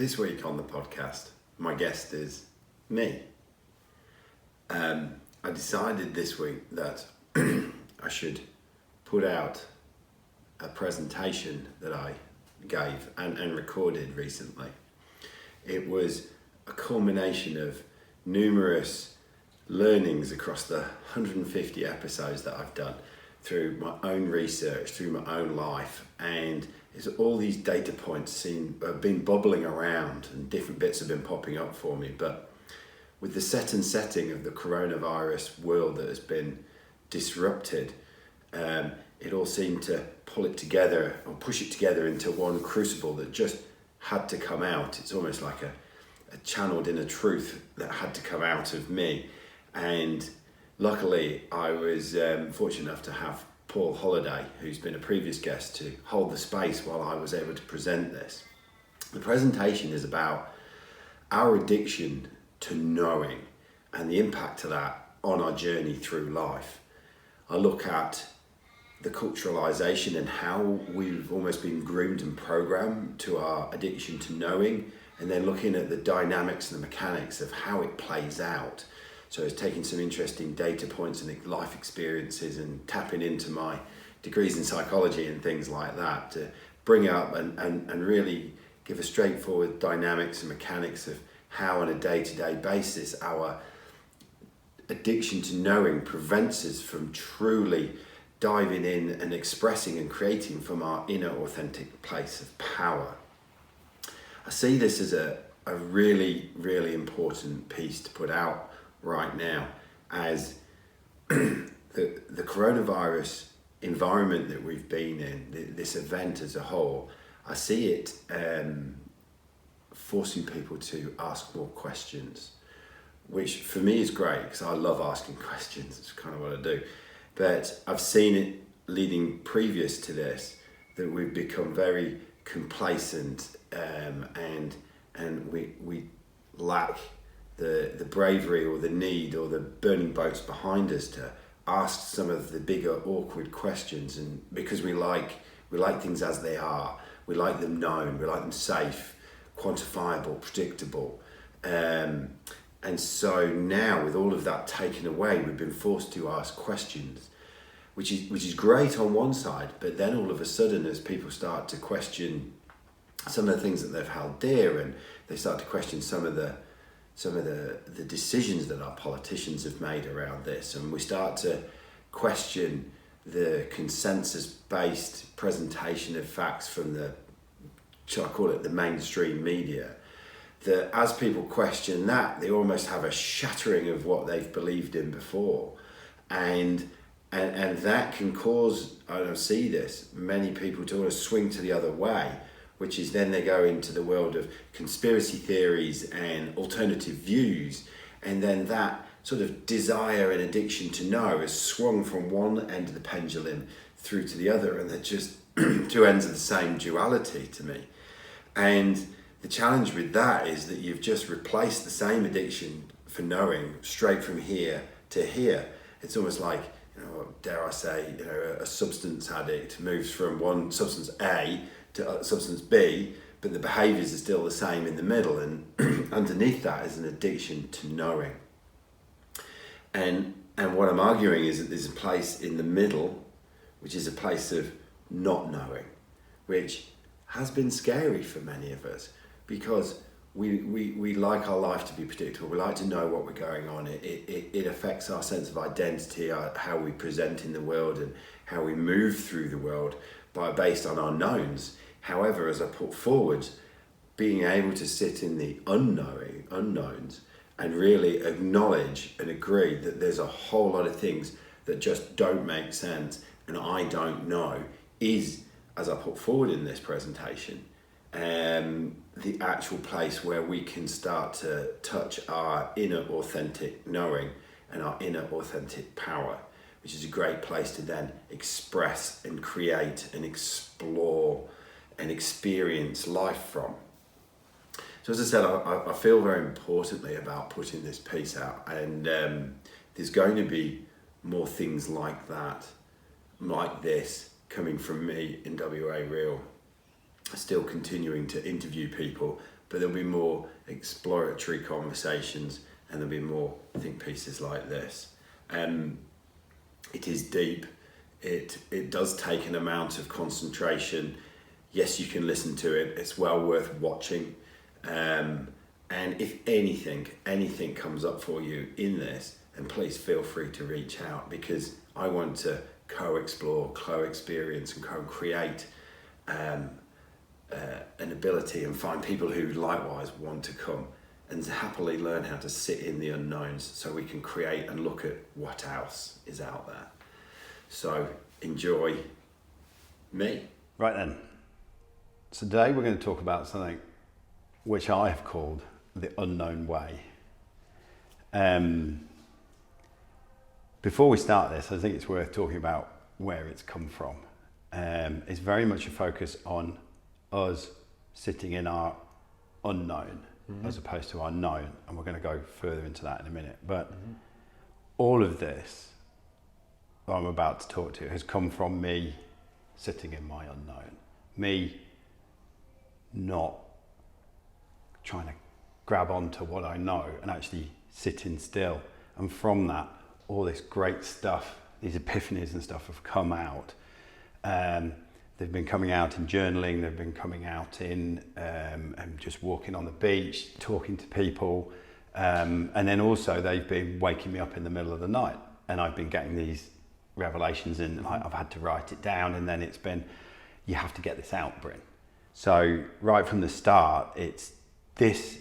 This week on the podcast, my guest is me. I decided this week that I should put out a presentation that I gave and recorded recently. It was a culmination of numerous learnings across the 150 episodes that I've done through my own research, through my own life, and it's all these data points have been bubbling around and different bits have been popping up for me. But with the setting of the coronavirus world that has been disrupted, it all seemed to pull it together or push it together into one crucible that just had to come out. It's almost like a channeled inner truth that had to come out of me. And luckily, I was fortunate enough to have Paul Holliday, who's been a previous guest, to hold the space while I was able to present this. The presentation is about our addiction to knowing and the impact of that on our journey through life. I look at the culturalization and how we've almost been groomed and programmed to our addiction to knowing, and then looking at the dynamics and the mechanics of how it plays out. So it's taking some interesting data points and life experiences and tapping into my degrees in psychology and things like that to bring up and really give a straightforward dynamics and mechanics of how on a day-to-day basis our addiction to knowing prevents us from truly diving in and expressing and creating from our inner authentic place of power. I see this as a really, really important piece to put out right now, as the coronavirus environment that we've been in, this event as a whole, I see it forcing people to ask more questions, which for me is great because I love asking questions. It's kind of what I do. But I've seen it leading previous to this that we've become very complacent and we lack the bravery or the need or the burning boats behind us to ask some of the bigger awkward questions. And because we like things as they are, we like them known, we like them safe, quantifiable, predictable. And so now with all of that taken away, we've been forced to ask questions, which is great on one side, but then all of a sudden as people start to question some of the things that they've held dear, and they start to question some of the decisions that our politicians have made around this, and we start to question the consensus-based presentation of facts from shall I call it, the mainstream media, that as people question that, they almost have a shattering of what they've believed in before, and that can cause, I don't see this, many people to want to swing to the other way, which is then they go into the world of conspiracy theories and alternative views, and then that sort of desire and addiction to know is swung from one end of the pendulum through to the other, and they're just two ends of the same duality to me. And the challenge with that is that you've just replaced the same addiction for knowing straight from here to here. It's almost like, dare I say, a substance addict moves from one substance A to substance B, but the behaviours are still the same in the middle, and underneath that is an addiction to knowing. And what I'm arguing is that there's a place in the middle, which is a place of not knowing, which has been scary for many of us, because we like our life to be predictable. We like to know what we're going on. It affects our sense of identity, how we present in the world and how we move through the world based on our knowns. However, as I put forward, being able to sit in the unknowns and really acknowledge and agree that there's a whole lot of things that just don't make sense and I don't know is, as I put forward in this presentation, the actual place where we can start to touch our inner authentic knowing and our inner authentic power, which is a great place to then express and create and explore and experience life from. So as I said, I feel very importantly about putting this piece out, and there's going to be more things like that, like this, coming from me in WA Real. still continuing to interview people, but there'll be more exploratory conversations, and there'll be more think pieces like this. It is deep. It does take an amount of concentration. Yes, you can listen to it. It's well worth watching. And if anything comes up for you in this, then please feel free to reach out, because I want to co-explore, co-experience and co-create an ability, and find people who likewise want to come and happily learn how to sit in the unknowns, so we can create and look at what else is out there. So enjoy me. Right then. So today we're going to talk about something which I have called the unknown way. Before we start this, I think it's worth talking about where it's come from. It's very much a focus on us sitting in our unknown, as opposed to our known, and we're going to go further into that in a minute. But all of this that I'm about to talk to has come from me sitting in my unknown, me not trying to grab onto what I know and actually sitting still. And from that, all this great stuff, these epiphanies and stuff have come out. They've been coming out in journaling, they've been coming out in just walking on the beach, talking to people, and then also they've been waking me up in the middle of the night, and I've been getting these revelations, and I've had to write it down, and then it's been, you have to get this out, Bryn. So right from the start, it's this,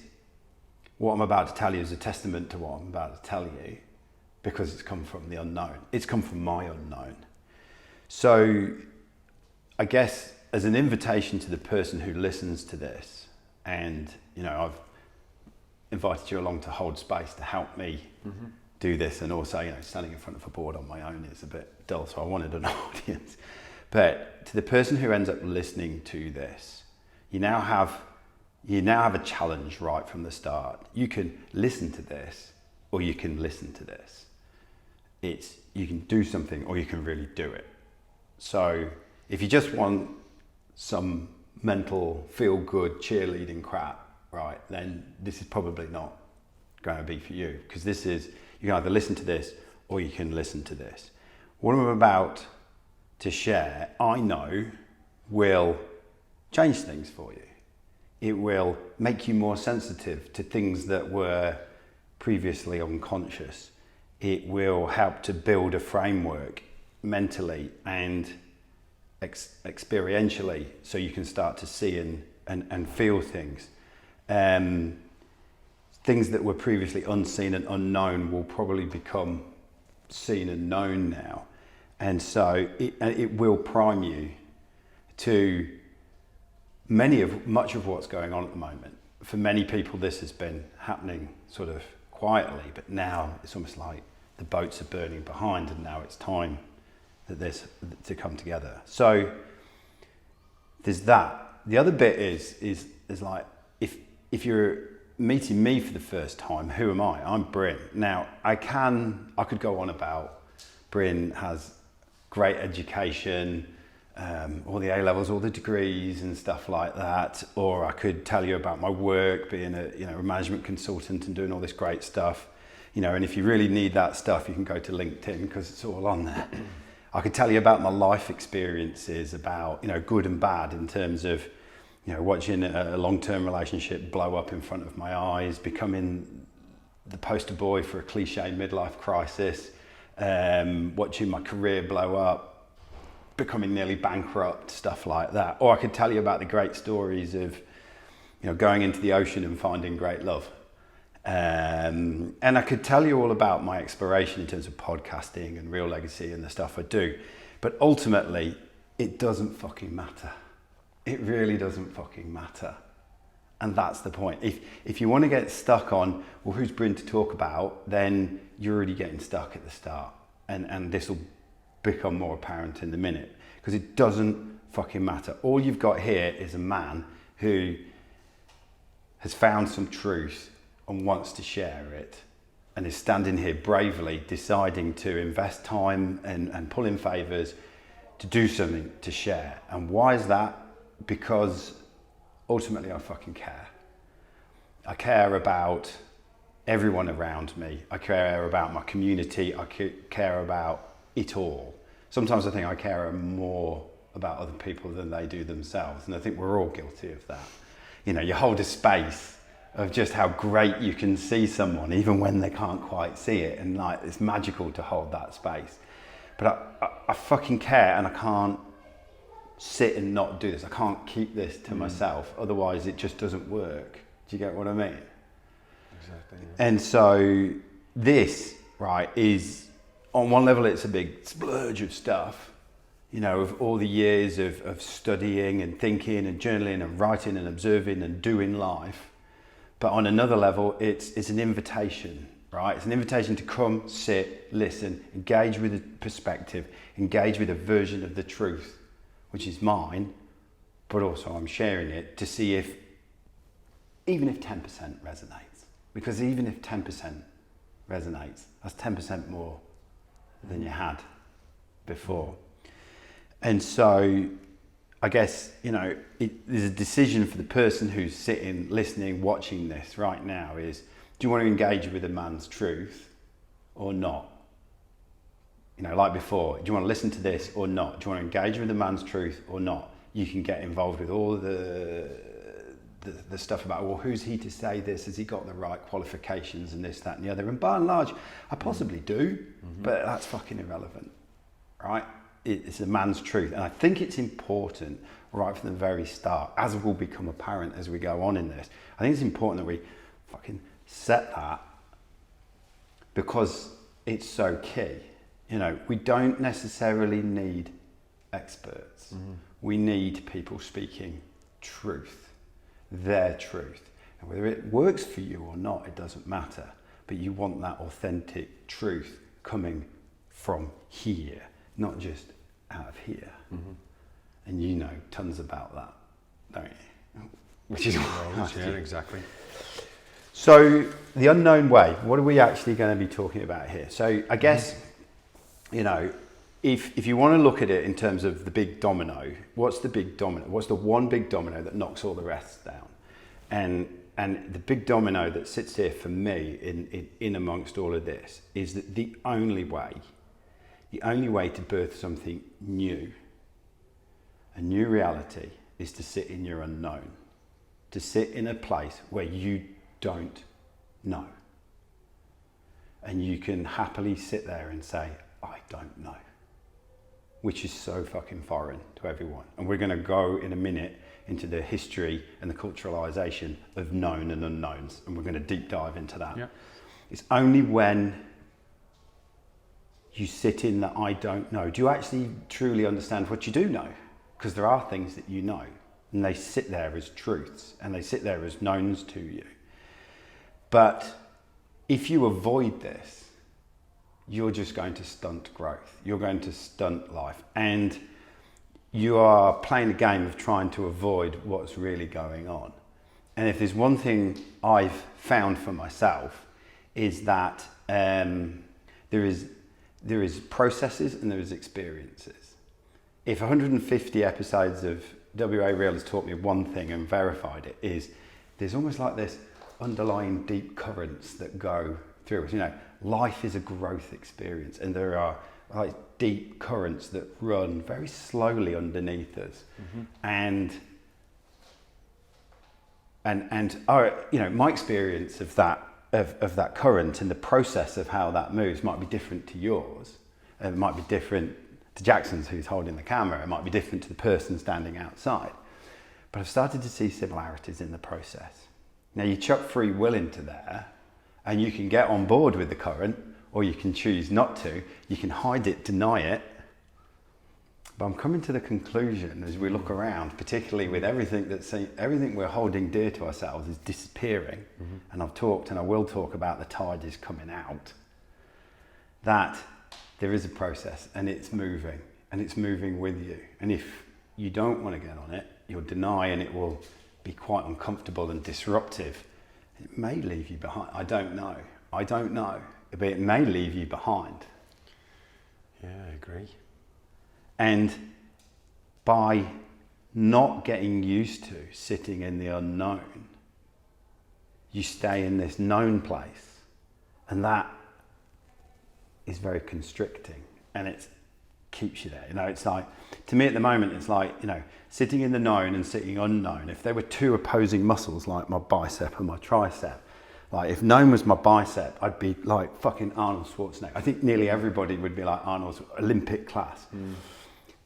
what I'm about to tell you is a testament to what I'm about to tell you, because it's come from the unknown. It's come from my unknown. So I guess as an invitation to the person who listens to this, and I've invited you along to hold space to help me do this, and also standing in front of a board on my own is a bit dull, so I wanted an audience. But to the person who ends up listening to this, you now have a challenge right from the start. You can listen to this, or you can listen to this. You can do something, or you can really do it. So if you just want some mental feel-good cheerleading crap, right, then this is probably not going to be for you, because you can either listen to this or you can listen to this. What I'm about to share, I know, will change things for you. It will make you more sensitive to things that were previously unconscious. It will help to build a framework mentally and experientially, so you can start to see and feel things. Things that were previously unseen and unknown will probably become seen and known now. And so it will prime you to much of what's going on at the moment. For many people, this has been happening sort of quietly, but now it's almost like the boats are burning behind, and now it's time that this to come together. So there's that. The other bit is like, if you're meeting me for the first time, who am I? I'm Bryn. Now I could go on about Bryn has great education, all the A levels, all the degrees and stuff like that, or I could tell you about my work, being a management consultant and doing all this great stuff, and if you really need that stuff, you can go to LinkedIn, because it's all on there. I could tell you about my life experiences, about good and bad, in terms of watching a long-term relationship blow up in front of my eyes, becoming the poster boy for a cliche midlife crisis, watching my career blow up, becoming nearly bankrupt, stuff like that. Or I could tell you about the great stories of going into the ocean and finding great love. And I could tell you all about my exploration in terms of podcasting and Real Legacy and the stuff I do. But ultimately, it doesn't fucking matter. It really doesn't fucking matter. And that's the point. If you want to get stuck on, well, who's Bryn to talk about, then you're already getting stuck at the start. And this will become more apparent in a minute, because it doesn't fucking matter. All you've got here is a man who has found some truth and wants to share it, and is standing here bravely deciding to invest time and pull in favours to do something to share. And why is that? Because ultimately I fucking care. I care about everyone around me. I care about my community. I care about it all. Sometimes I think I care more about other people than they do themselves. And I think we're all guilty of that. You know, you hold a space of just how great you can see someone, even when they can't quite see it. And like, it's magical to hold that space. But I fucking care, and I can't sit and not do this. I can't keep this to myself. Otherwise it just doesn't work. Do you get what I mean? Exactly. Yeah. And so this, right, is on one level it's a big splurge of stuff, you know, of all the years of studying and thinking and journaling and writing and observing and doing life. But on another level, it's an invitation, right? It's an invitation to come, sit, listen, engage with a perspective, engage with a version of the truth, which is mine, but also I'm sharing it to see if, even if 10% resonates. Because even if 10% resonates, that's 10% more than you had before. And so I guess, you know, there's a decision for the person who's sitting, listening, watching this right now is, do you want to engage with a man's truth or not? You know, like before, do you want to listen to this or not? Do you want to engage with a man's truth or not? You can get involved with all the stuff about, well, who's he to say this? Has he got the right qualifications and this, that and the other? And by and large, I possibly do, but that's fucking irrelevant, right? It's a man's truth. And I think it's important right from the very start, as will become apparent as we go on in this. I think it's important that we fucking set that, because it's so key. You know, we don't necessarily need experts. We need people speaking truth, their truth. And whether it works for you or not, it doesn't matter. But you want that authentic truth coming from here, not just out of here. And you know tons about that, don't you? Which is what Yeah, exactly. So the unknown way, what are we actually going to be talking about here? So I guess, you know, if you want to look at it in terms of the big domino, what's the big domino? What's the one big domino that knocks all the rest down? And the big domino that sits here for me in amongst all of this is that the only way to birth something new, a new reality, is to sit in your unknown, to sit in a place where you don't know. And you can happily sit there and say, I don't know, which is so fucking foreign to everyone. And we're going to go in a minute into the history and the culturalization of known and unknowns, and we're going to deep dive into that. Yeah. It's only when you sit in that I don't know, do you actually truly understand what you do know? Because there are things that you know, and they sit there as truths, and they sit there as knowns to you. But if you avoid this, you're just going to stunt growth. You're going to stunt life. And you are playing a game of trying to avoid what's really going on. And if there's one thing I've found for myself, is that there is processes and there is experiences. If 150 episodes of WA Real has taught me one thing and verified it, is there's almost like this underlying deep currents that go through us. You know, life is a growth experience, and there are like deep currents that run very slowly underneath us. And our, you know, my experience of that current and the process of how that moves might be different to yours. It might be different to Jackson's, who's holding the camera. It might be different to the person standing outside. But I've started to see similarities in the process. Now, you chuck free will into there, and you can get on board with the current, or you can choose not to. You can hide it, deny it. But I'm coming to the conclusion as we look around, particularly with everything we're holding dear to ourselves is disappearing. And I've talked, and I will talk about the tide is coming out, that there is a process, and it's moving with you. And if you don't want to get on it, you'll deny, and it will be quite uncomfortable and disruptive. It may leave you behind. I don't know, but it may leave you behind. Yeah, I agree. And by not getting used to sitting in the unknown, you stay in this known place, and that is very constricting, and it keeps you there. You know, it's like, to me at the moment, it's like, you know, sitting in the known and sitting unknown. If there were two opposing muscles, like my bicep and my tricep, like if known was my bicep, I'd be like fucking Arnold Schwarzenegger. I think nearly everybody would be like Arnold's Olympic class.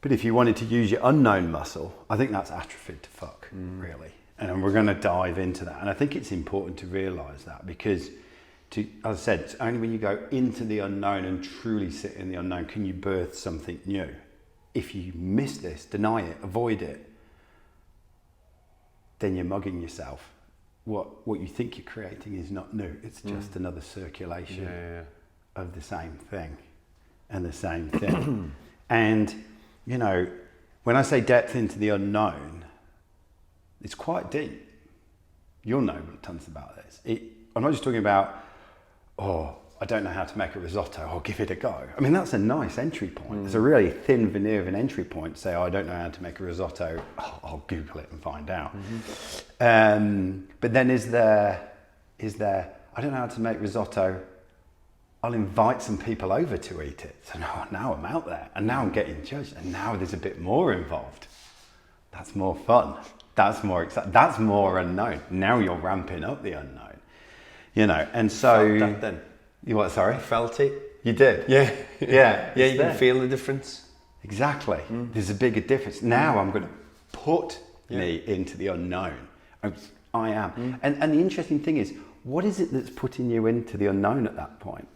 But if you wanted to use your unknown muscle, I think that's atrophied to fuck, really. And we're going to dive into that. And I think it's important to realise that, because, as I said, it's only when you go into the unknown and truly sit in the unknown can you birth something new. If you miss this, deny it, avoid it, then you're mugging yourself. What you think you're creating is not new. It's just another circulation of the same thing and the same thing. And, you know, when I say depth into the unknown, it's quite deep. You'll know tons about this. I'm not just talking about, oh, I don't know how to make a risotto, I'll give it a go. I mean, that's a nice entry point. It's a really thin veneer of an entry point. Say, oh, I don't know how to make a risotto, I'll Google it and find out. But then is there, I don't know how to make risotto, I'll invite some people over to eat it. So now I'm out there, and now I'm getting judged, and now there's a bit more involved. That's more fun. That's more exciting. That's more unknown. Now you're ramping up the unknown, you know. And so, Felt that then. You what? Sorry, I felt it. You did. Yeah, yeah. You can feel the difference. Exactly. There's a bigger difference. Now I'm going to put me into the unknown. I am. And the interesting thing is, what is it that's putting you into the unknown at that point?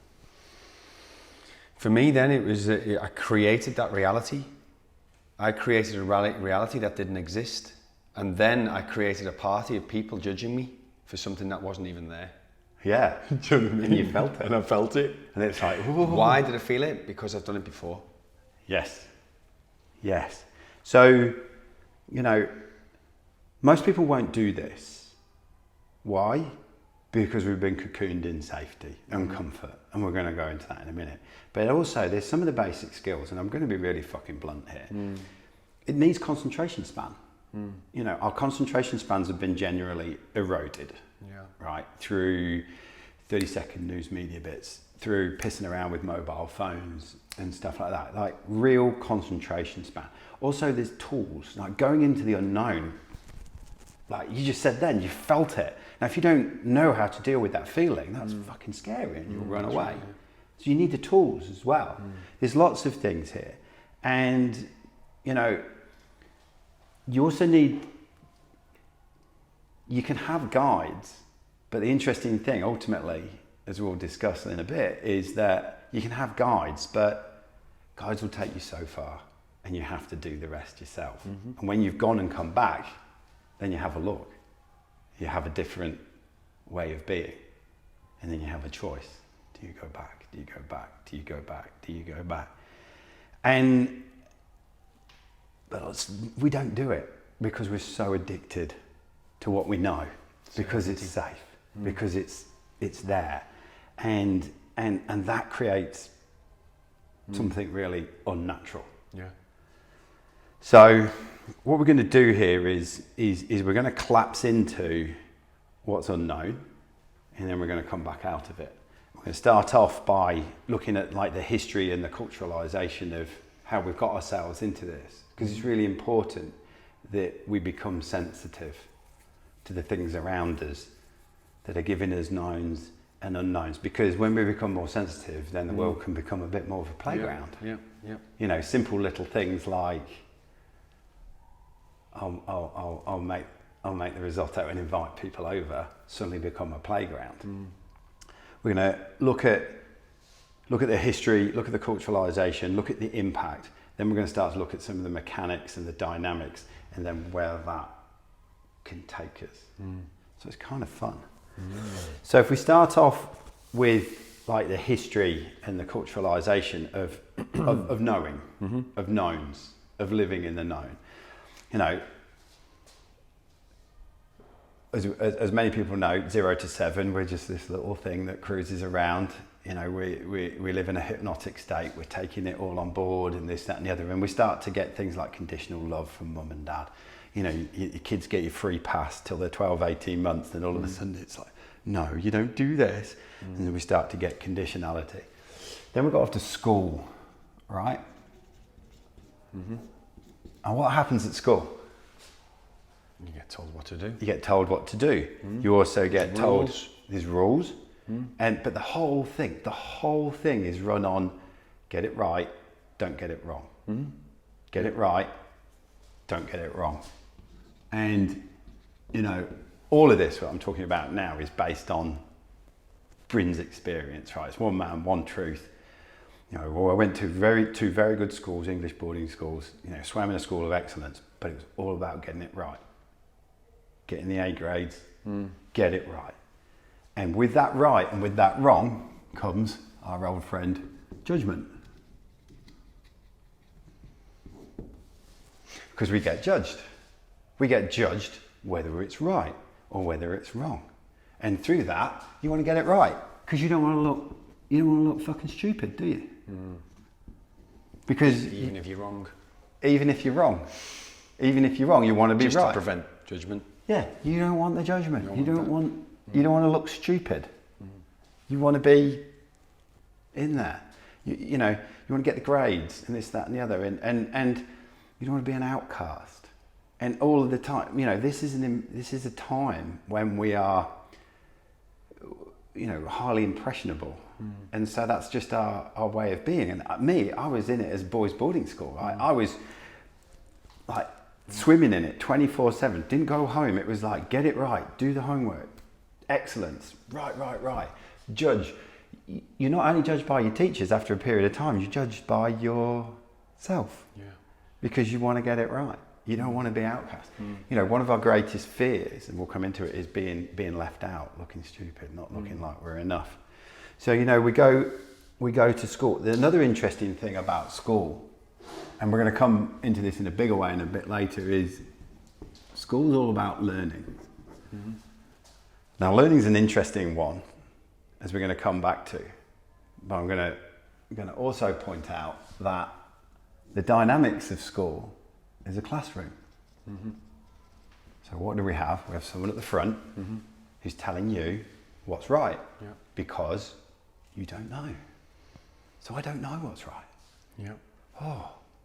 For me, then it was I created that reality. I created a reality that didn't exist. And then I created a party of people judging me for something that wasn't even there. Yeah. Do you know what I mean? And you felt it. And I felt it. And it's like, whoa. Why did I feel it? Because I've done it before. Yes. Yes. So, you know, most people won't do this. Why? Because we've been cocooned in safety and comfort. And we're going to go into that in a minute. But also, there's some of the basic skills, and I'm going to be really fucking blunt here. It needs concentration span. You know, our concentration spans have been generally eroded, right? Through 30-second news media bits, through pissing around with mobile phones and stuff like that. Like real concentration span. Also, there's tools, like going into the unknown. Like you just said then, you felt it. Now, if you don't know how to deal with that feeling, that's fucking scary and you'll run away. Right, yeah. So you need the tools as well. There's lots of things here. And, you know, you also need, you can have guides, but the interesting thing ultimately, as we'll discuss in a bit, is that you can have guides, but guides will take you so far and you have to do the rest yourself. And when you've gone and come back, then you have a look. You have a different way of being. And then you have a choice. Do you go back? Do you go back? Do you go back? Do you go back? But we don't do it because we're so addicted to what we know, because it's safe, because it's there. And that creates something really unnatural. Yeah. So what we're going to do here is we're going to collapse into what's unknown, and then we're going to come back out of it. We're going to start off by looking at like the history and the culturalization of how we've got ourselves into this, because it's really important that we become sensitive to the things around us that are giving us knowns and unknowns, because when we become more sensitive, then the world can become a bit more of a playground. Yeah. You know, simple little things like I'll make the risotto and invite people over suddenly become a playground. We're going to look at the history, look at the culturalization, look at the impact. Then we're going to start to look at some of the mechanics and the dynamics, and then where that can take us. So it's kind of fun. So if we start off with like the history and the culturalization of knowing, of knowns, of living in the known. You know, as many people know, 0 to 7, we're just this little thing that cruises around. You know, we live in a hypnotic state. We're taking it all on board and this, that, and the other. And we start to get things like conditional love from mum and dad. you know, your kids get your free pass till they're 12, 18 months, then all of a sudden it's like, no, you don't do this. And then we start to get conditionality. Then we got off to school, right? And what happens at school? You get told what to do. You get told what to do. You also get told Rules. there's rules. But the whole thing is run on get it right, don't get it wrong. Get it right, don't get it wrong. And, you know, all of this, what I'm talking about now, is based on Bryn's experience, right? It's one man, one truth. You know, well, I went to two very good schools, English boarding schools, you know, swam in a school of excellence, but it was all about getting it right. Getting the A grades, get it right. And with that right and with that wrong comes our old friend, judgment. Because we get judged. We get judged whether it's right or whether it's wrong. And through that, you want to get it right. Because you don't want to look fucking stupid, do you? Because Even if you're wrong. even if you're wrong, you want to be Just right. to prevent judgment. Yeah, you don't want the judgment. You don't want to look stupid. You want to be in there. You know, you want to get the grades and this, that, and the other, and you don't want to be an outcast. And all of the time, you know, this is a time when we are, you know, highly impressionable. And so that's just our way of being. And I was in it as boys' boarding school. I was like swimming in it 24/7. Didn't go home. It was like, get it right, do the homework, excellence, right. Judge. You're not only judged by your teachers after a period of time, you're judged by yourself. Yeah. Because you want to get it right. You don't want to be outcast. You know, one of our greatest fears, and we'll come into it, is being left out, looking stupid, not looking like we're enough. So, you know, we go to school. Another interesting thing about school, and we're going to come into this in a bigger way in a bit later, is school's all about learning. Now, learning's an interesting one, as we're going to come back to. But I'm going to also point out that the dynamics of school is a classroom. So what do we have? We have someone at the front who's telling you what's right, because you don't know. So I don't know what's right.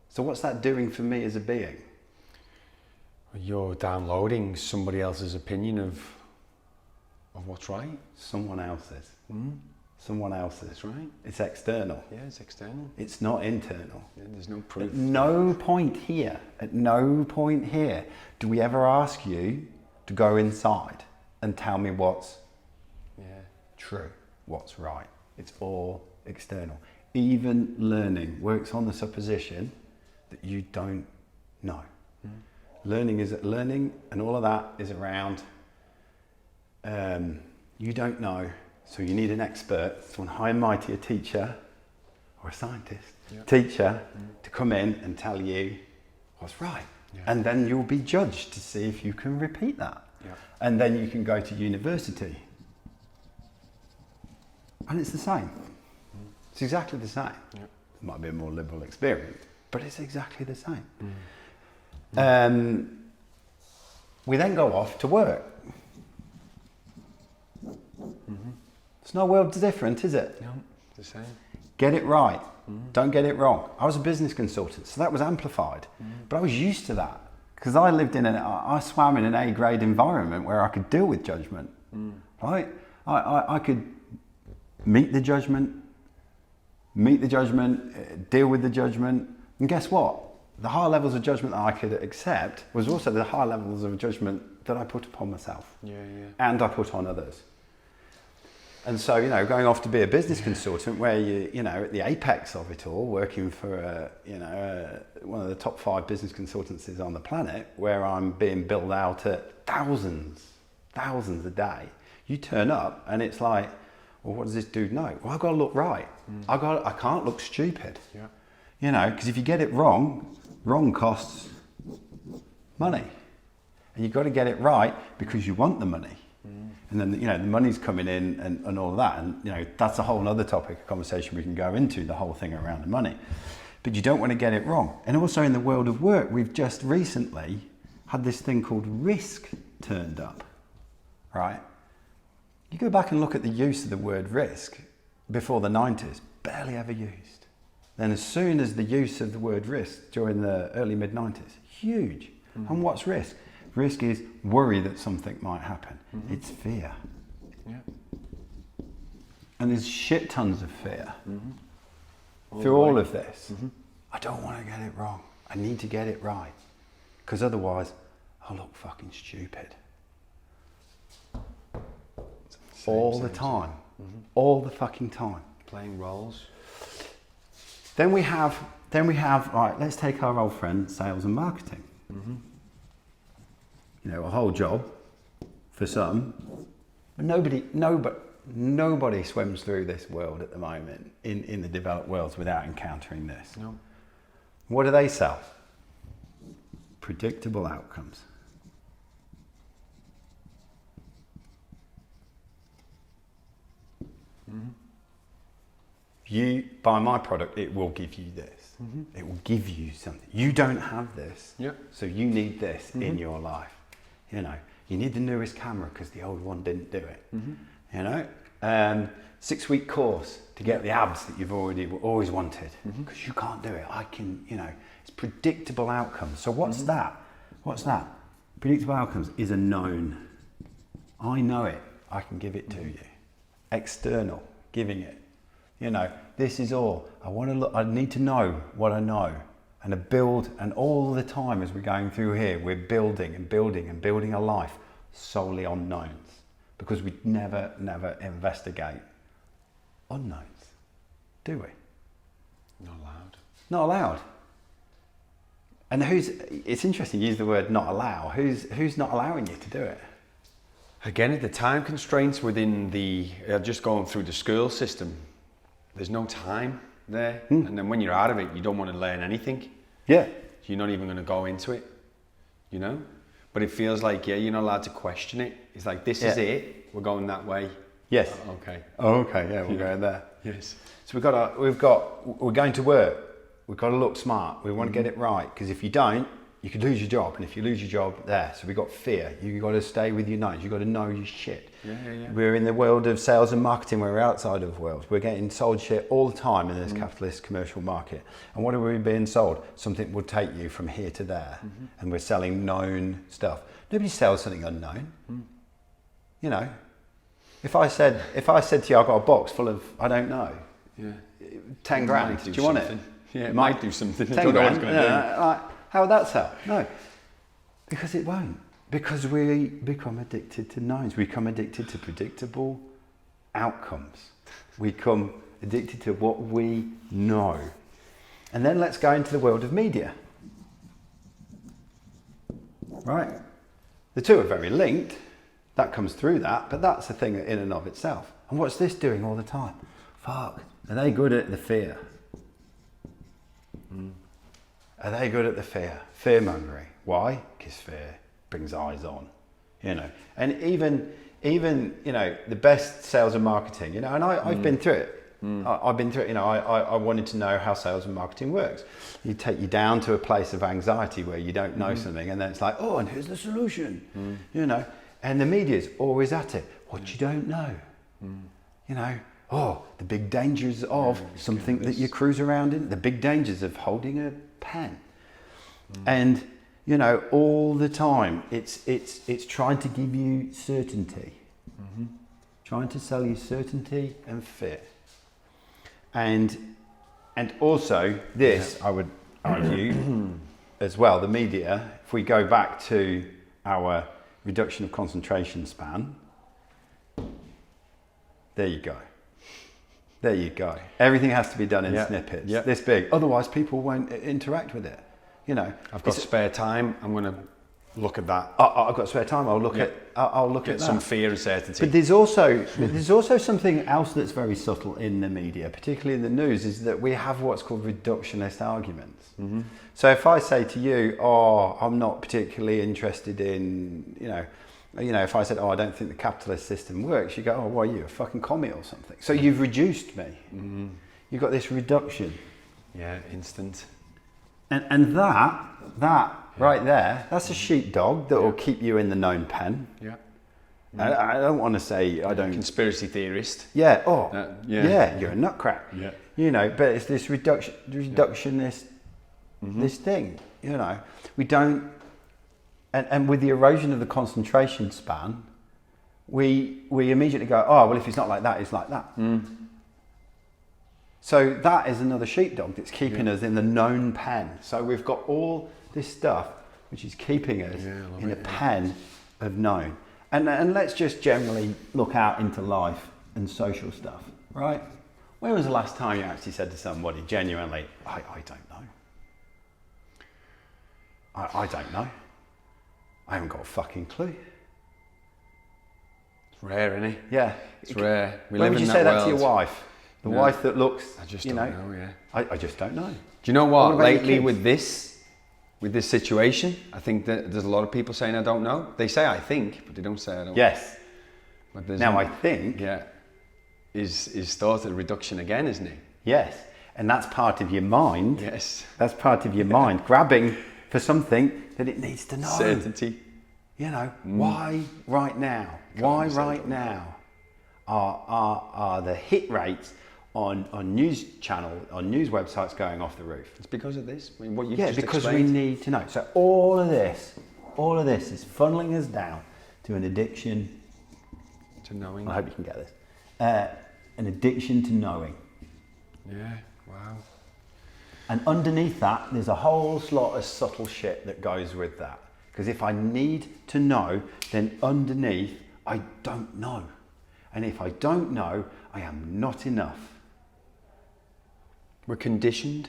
So what's that doing for me as a being? You're downloading somebody else's opinion of what's right. Someone else's. Someone else's. That's right. It's external. Yeah, it's external. It's not internal. Yeah, there's no proof. At no point here do we ever ask you to go inside and tell me what's true, what's right. It's all external. Even learning works on the supposition that you don't know. Learning, and all of that is around you don't know, so you need an expert, someone high and mighty, a teacher or a scientist, teacher, to come in and tell you what's right. And then you'll be judged to see if you can repeat that. And then you can go to university. And it's the same. It's exactly the same. It might be a more liberal experience, but it's exactly the same. We then go off to work. It's no world different, is it? No, the same. Get it right. Don't get it wrong. I was a business consultant, so that was amplified. But I was used to that because I swam in an A-grade environment where I could deal with judgment. Right? I could meet the judgment, deal with the judgment, and guess what? The higher levels of judgment that I could accept was also the higher levels of judgment that I put upon myself. And I put on others. And so, you know, going off to be a business consultant where you know, at the apex of it all, working for, one of the top 5 business consultancies on the planet, where I'm being billed out at thousands a day. You turn up and it's like, well, what does this dude know? Well, I've got to look right. I can't look stupid. You know, because if you get it wrong costs money. And you've got to get it right because you want the money. And then, you know, the money's coming in and all of that. And, you know, that's a whole other topic of conversation we can go into, the whole thing around the money. But you don't want to get it wrong. And also in the world of work, we've just recently had this thing called risk turned up, right? You go back and look at the use of the word risk before the 90s, barely ever used. Then as soon as the use of the word risk during the early mid-90s, huge. And what's risk? Risk is worry that something might happen. It's fear. Yeah. And there's shit tons of fear through all of this. I don't want to get it wrong. I need to get it right. Because otherwise, I'll look fucking stupid. All the time. All the fucking time. Playing roles. Then we have, right, let's take our old friend, sales and marketing. You know, a whole job for some. But nobody swims through this world at the moment in the developed worlds without encountering this. No. What do they sell? Predictable outcomes. You buy my product, it will give you this. It will give you something. You don't have this, so you need this in your life. You know, you need the newest camera because the old one didn't do it. You know, 6-week course to get the abs that you've always wanted because you can't do it. I can, you know, it's predictable outcomes. So what's that? What's that? Predictable outcomes is a known. I know it. I can give it to you. External, giving it. You know, this is all. I need to know what I know. And to build, and all the time as we're going through here, we're building and building and building a life solely on knowns. Because we never investigate unknowns, do we? Not allowed. Not allowed. And it's interesting you use the word not allow. Who's not allowing you to do it? Again, the time constraints within the, just going through the school system, there's no time there. And then when you're out of it, you don't want to learn anything. Yeah. You're not even going to go into it, you know? But it feels like, you're not allowed to question it. It's like, this is it. We're going that way. Yes. Okay. Oh, okay. Yeah, we're going there. Yes. So we're going to work. We've got to look smart. We want to get it right. Because if you don't, you could lose your job. And if you lose your job there, so we've got fear. You've got to stay with your knowns. You've got to know your shit. Yeah. We're in the world of sales and marketing. We're outside of the world. We're getting sold shit all the time in this capitalist commercial market. And what are we being sold? Something will take you from here to there. And we're selling known stuff. Nobody sells something unknown. You know, if I said to you, I've got a box full of, I don't know, 10 grand, do you want it? Yeah, it might do something. 10 grand, like, how would that sell? No, because it won't. Because we become addicted to knowns. We become addicted to predictable outcomes. We become addicted to what we know. And then let's go into the world of media. Right? The two are very linked. That comes through that, but that's a thing in and of itself. And what's this doing all the time? Fuck. Are they good at the fear? Are they good at the fear? Fear-mongering. Why? Because fear brings eyes on, you know. And even you know, the best sales and marketing, you know, and I've been through it. I've been through it, you know, I wanted to know how sales and marketing works. You take you down to a place of anxiety where you don't know something, and then it's like, oh, and here's the solution, you know. And the media's always at it. What you don't know, you know. Oh, the big dangers of something that you cruise around in, the big dangers of holding a pen. And, you know, all the time, it's trying to give you certainty. Trying to sell you certainty and fear. And also this, I would argue, as well, the media, if we go back to our reduction of concentration span, there you go. There you go. Everything has to be done in snippets, this big. Otherwise, people won't interact with it. You know, I've got spare time. I'm going to look at that. I've got spare time. I'll look at that. Some fear and certainty. But there's also something else that's very subtle in the media, particularly in the news, is that we have what's called reductionist arguments. So if I say to you, "Oh, I'm not particularly interested in," you know, if I said, "Oh, I don't think the capitalist system works," you go, "Oh, well, you're a fucking commie or something." So you've reduced me. You've got this reduction. Yeah, instant. And that right there. That's a sheepdog that will keep you in the known pen. Yeah. I don't want to say I don't. Conspiracy theorist. Yeah. Oh. Yeah. You're a nutcrack. Yeah. You know, but it's this reductionist, this thing. You know, we don't, and with the erosion of the concentration span, we immediately go, oh well, if it's not like that, it's like that. So that is another sheepdog that's keeping us in the known pen. So we've got all this stuff which is keeping us in a pen of known. And let's just generally look out into life and social stuff, right? When was the last time you actually said to somebody genuinely, I don't know. I don't know. I haven't got a fucking clue. It's rare, isn't it? Yeah. It's rare. We When live would in you that say that world. to your wife? The wife that looks, I just you don't know, know, yeah. I just don't know. Do you know what? What about your Lately kids? with this situation, I think that there's a lot of people saying I don't know. They say I think, but they don't say I don't. Yes. But there's Now I think. Yeah. Is thought a reduction again, isn't it? Yes. And that's part of your mind. Yes. That's part of your mind, grabbing for something that it needs to know. Certainty. You know, why right now? Why right now are the hit rates on news websites going off the roof? It's because of this. I mean, what you've Yeah, just because explained. we need to know. So all of this is funneling us down to an addiction. To knowing. I hope you can get this. An addiction to knowing. Yeah. Wow. And underneath that, there's a whole lot of subtle shit that goes with that. Because if I need to know, then underneath, I don't know. And if I don't know, I am not enough. We're conditioned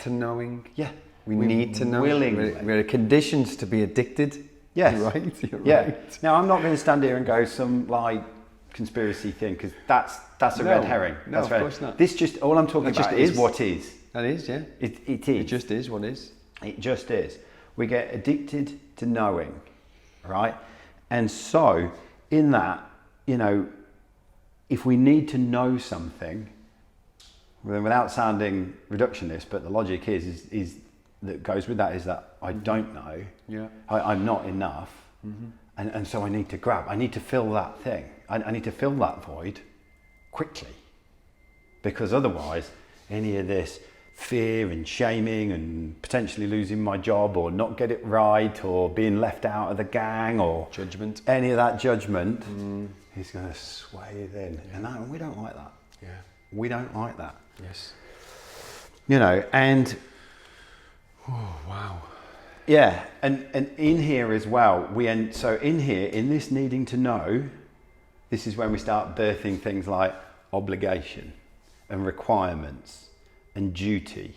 to knowing. Yeah. We need to know. Willingly. We're conditioned to be addicted. Yes. You're right. You're Yeah. right. Now, I'm not going to stand here and go some like conspiracy thing, because that's a No. red herring. No, That's of red. course not. This just, all I'm talking That just about is is. what is. That is, yeah. It is. It just is what is. It just is. We get addicted to knowing, right? And so, in that, you know, if we need to know something, then without sounding reductionist, but the logic is that goes with that is that I don't know. Yeah. I'm not enough. And so I need to grab. I need to fill that thing. I need to fill that void quickly, because otherwise, any of this fear and shaming and potentially losing my job or not get it right or being left out of the gang or Judgment. any of that judgment is going to sway it in. And we don't like that. Yeah. We don't like that. Yes. You know, and Oh, wow. yeah, and in here as well, so in here, in this needing to know, this is when we start birthing things like obligation and requirements and duty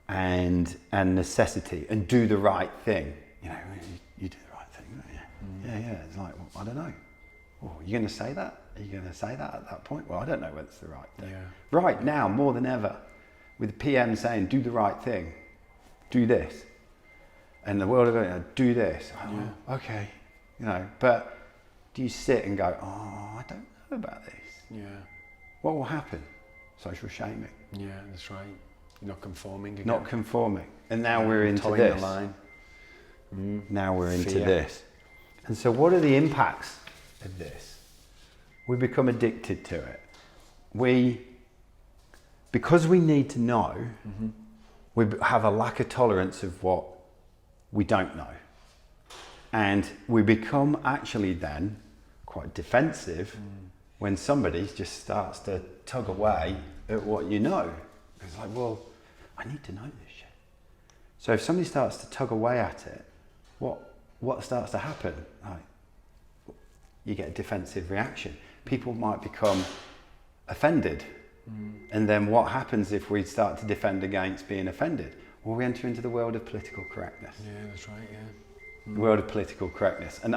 and necessity and do the right thing. You know, you do the right thing, don't you? Yeah. It's like, well, I don't know. Oh, are you going to say that? Are you going to say that at that point? Well, I don't know whether it's the right thing. Yeah. Right now, more than ever, with the PM saying, do the right thing, do this. And the world of it, do this. Oh, okay. You know, but do you sit and go, oh, I don't know about this? Yeah. What will happen? Social shaming. Yeah, that's right. You're not conforming again. Not conforming. And now we're into Towing this. the line. Now we're into Fear. this. And so what are the impacts of this? We become addicted to it. Because we need to know, we have a lack of tolerance of what we don't know. And we become actually then quite defensive when somebody just starts to tug away at what you know. It's like, well, I need to know this shit. So if somebody starts to tug away at it, what starts to happen? Like, you get a defensive reaction. People might become offended. And then what happens if we start to defend against being offended? Well, we enter into the world of political correctness. Yeah, that's right, yeah. The world of political correctness. And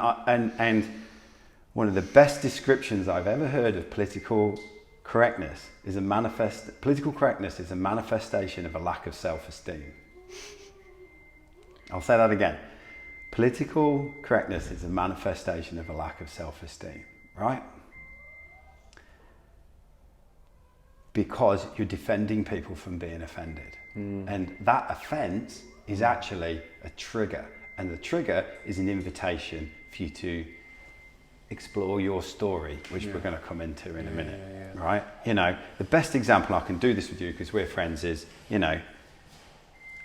one of the best descriptions I've ever heard of political correctness is political correctness is a manifestation of a lack of self-esteem. I'll say that again. Political correctness is a manifestation of a lack of self-esteem, right? Because you're defending people from being offended. And that offence is actually a trigger. And the trigger is an invitation for you to explore your story, which we're going to come into in a minute, right? You know, the best example I can do this with you, because we're friends, is, you know,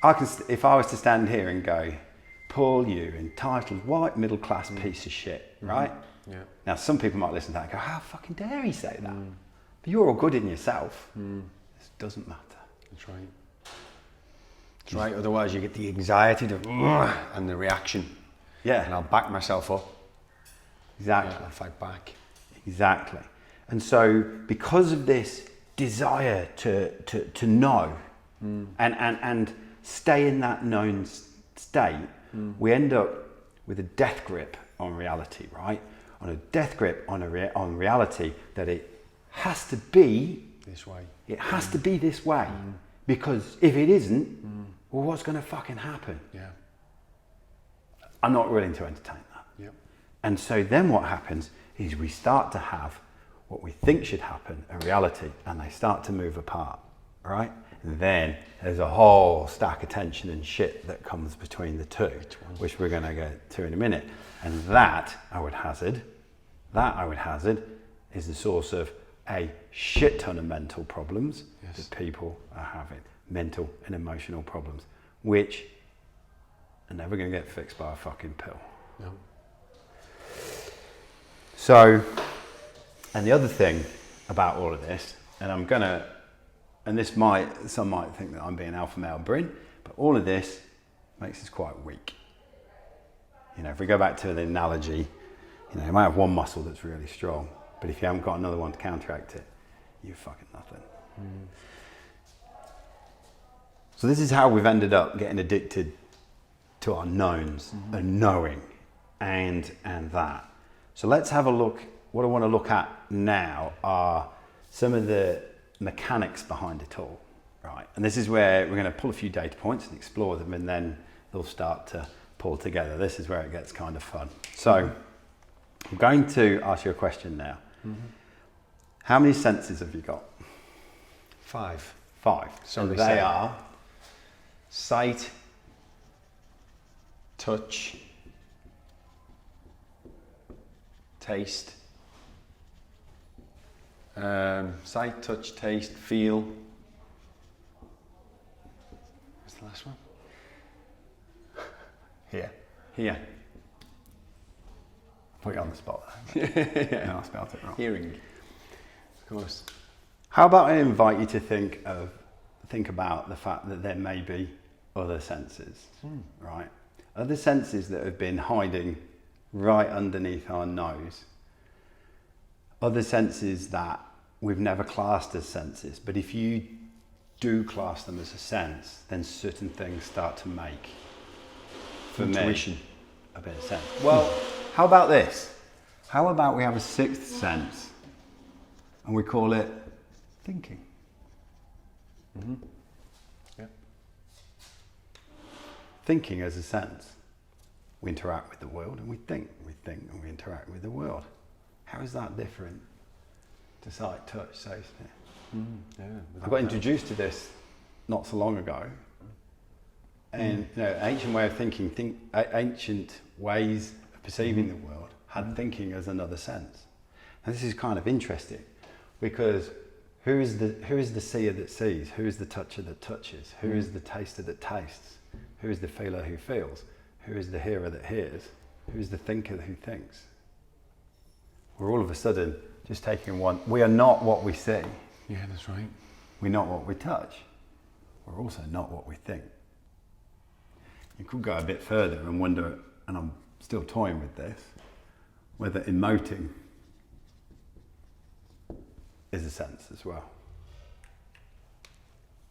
if I was to stand here and go, Paul, you entitled white middle class piece of shit, right? Yeah. Now, some people might listen to that and go, how fucking dare he say that? But you're all good in yourself. This doesn't matter. That's right. That's right. Otherwise, you get the anxiety and the reaction. Yeah. And I'll back myself up. Exactly. Yeah, I'll fight back. Exactly. And so, because of this desire to know and stay in that known state, we end up with a death grip on reality, right? On a death grip on reality, that it has to be this way. It has to be this way, because if it isn't, well, what's going to fucking happen? Yeah. I'm not willing to entertain that. Yep. And so then what happens is we start to have what we think should happen, a reality, and they start to move apart, right? And then there's a whole stack of tension and shit that comes between the two, which we're going to get to in a minute. And that, I would hazard, is the source of a shit ton of mental problems that people are having. Mental and emotional problems, which are never going to get fixed by a fucking pill. No. So, and the other thing about all of this, and some might think that I'm being alpha male Bryn, but all of this makes us quite weak. You know, if we go back to the analogy, you know, you might have one muscle that's really strong, but if you haven't got another one to counteract it, you're fucking nothing. So this is how we've ended up getting addicted to our knowns and knowing and that. So let's have a look. What I want to look at now are some of the mechanics behind it all, right? And this is where we're going to pull a few data points and explore them, and then they'll start to pull together. This is where it gets kind of fun. So I'm going to ask you a question now. How many senses have you got? 5. 5. So and they they say. are Sight, touch, taste. Sight, touch, taste, feel. What's the last one? here. Put you on the spot there. No, I spelled it wrong. Hearing, of course. How about I invite you to think about the fact that there may be other senses, right? Other senses that have been hiding right underneath our nose. Other senses that we've never classed as senses, but if you do class them as a sense, then certain things start to make, for Intuition. me, a bit of sense. Well, how about this? How about we have a sixth sense and we call it thinking? Yeah. Thinking as a sense. We interact with the world and we think and we interact with the world. How is that different to sight, touch, taste? Yeah. I got introduced to this not so long ago, and you know, ancient way of thinking, ancient ways of perceiving the world had thinking as another sense. And this is kind of interesting, because who is the seer that sees? Who is the toucher that touches? Who is the taster that tastes? Who is the feeler who feels? Who is the hearer that hears? Who is the thinker who thinks? We're all of a sudden just taking one. We are not what we see. Yeah, that's right. We're not what we touch. We're also not what we think. You could go a bit further and wonder, and I'm still toying with this, whether emoting is a sense as well.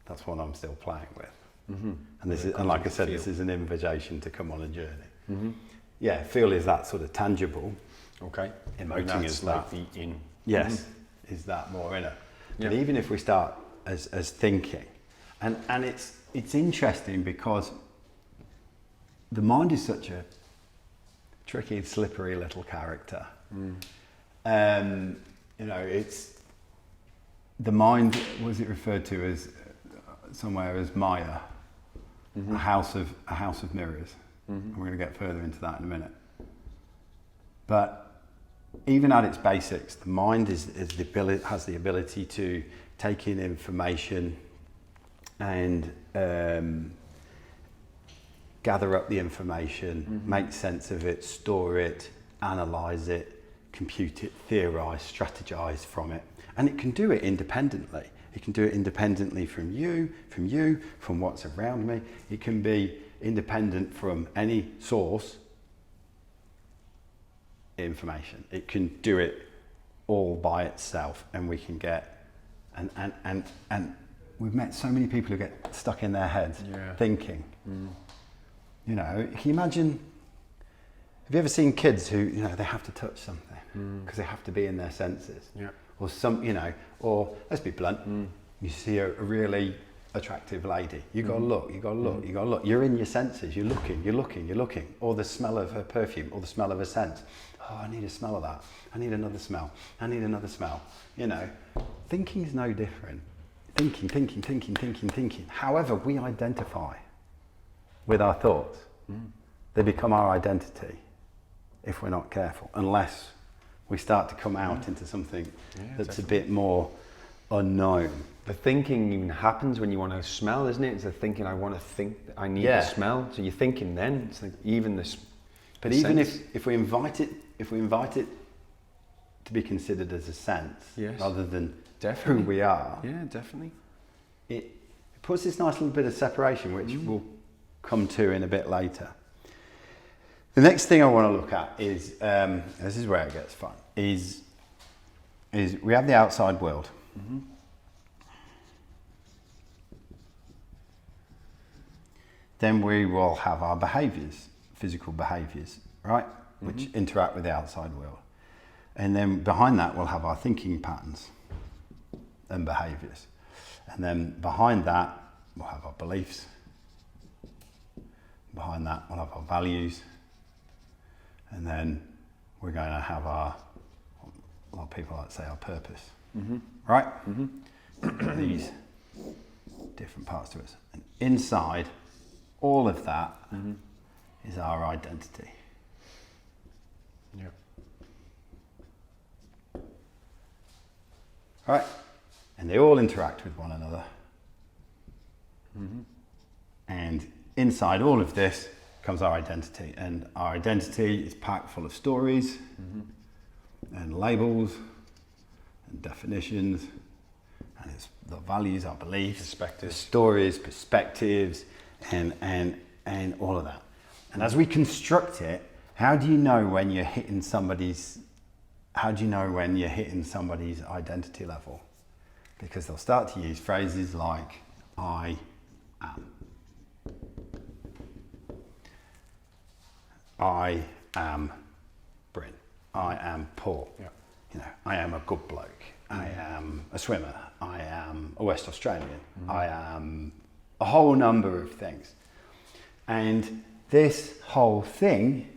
That's what I'm still playing with. And this is, and like I said, this is an invitation to come on a journey. Yeah, feel is that sort of tangible. Okay. Emoting is that. Like the in. Yes, is that more inner. But Yeah. even if we start as thinking, and it's interesting because the mind is such a tricky, slippery little character. You know, it's the mind. Was it referred to as somewhere as Maya? a house of mirrors. And we're going to get further into that in a minute. But even at its basics, the mind has the ability to take in information and gather up the information, make sense of it, store it, analyze it, compute it, theorize, strategize from it. And it can do it independently. It can do it independently from you, from what's around me. It can be independent from any source information. It can do it all by itself, and we can get and we've met so many people who get stuck in their heads thinking. You know, can you imagine, have you ever seen kids who, you know, they have to touch something because they have to be in their senses? Or some, you know, or let's be blunt, you see a really attractive lady, you gotta look, you gotta look, you gotta look. You're in your senses, you're looking. Or the smell of her perfume, or the smell of her scent. Oh, I need a smell of that. I need another smell. You know, thinking is no different. Thinking. However we identify with our thoughts, they become our identity if we're not careful, unless we start to come out into something that's a bit more unknown. The thinking even happens when you want to smell, isn't it? It's the thinking, I want to think, I need to smell. So you're thinking then, it's like even this. But even if we invite it to be considered as a sense, rather than who we are. Yeah, definitely. It puts this nice little bit of separation, which we'll come to in a bit later. The next thing I want to look at is, this is where it gets fun, is we have the outside world. Then we will have our behaviours, physical behaviours, right? Which interact with the outside world. And then behind that, we'll have our thinking patterns and behaviours. And then behind that, we'll have our beliefs. Behind that, we'll have our values. And then we're going to have a lot of people like to say our purpose, right? These different parts to us. And inside all of that is our identity. Right? And they all interact with one another. And inside all of this comes our identity. And our identity is packed full of stories and labels and definitions. And it's the values, our beliefs, perspectives, stories, perspectives, and all of that. And as we construct it, how do you know when you're hitting somebody's identity level? Because they'll start to use phrases like I am. I am Bryn. I am Paul. You know, I am a good bloke. I am a swimmer. I am a West Australian. I am a whole number of things. And this whole thing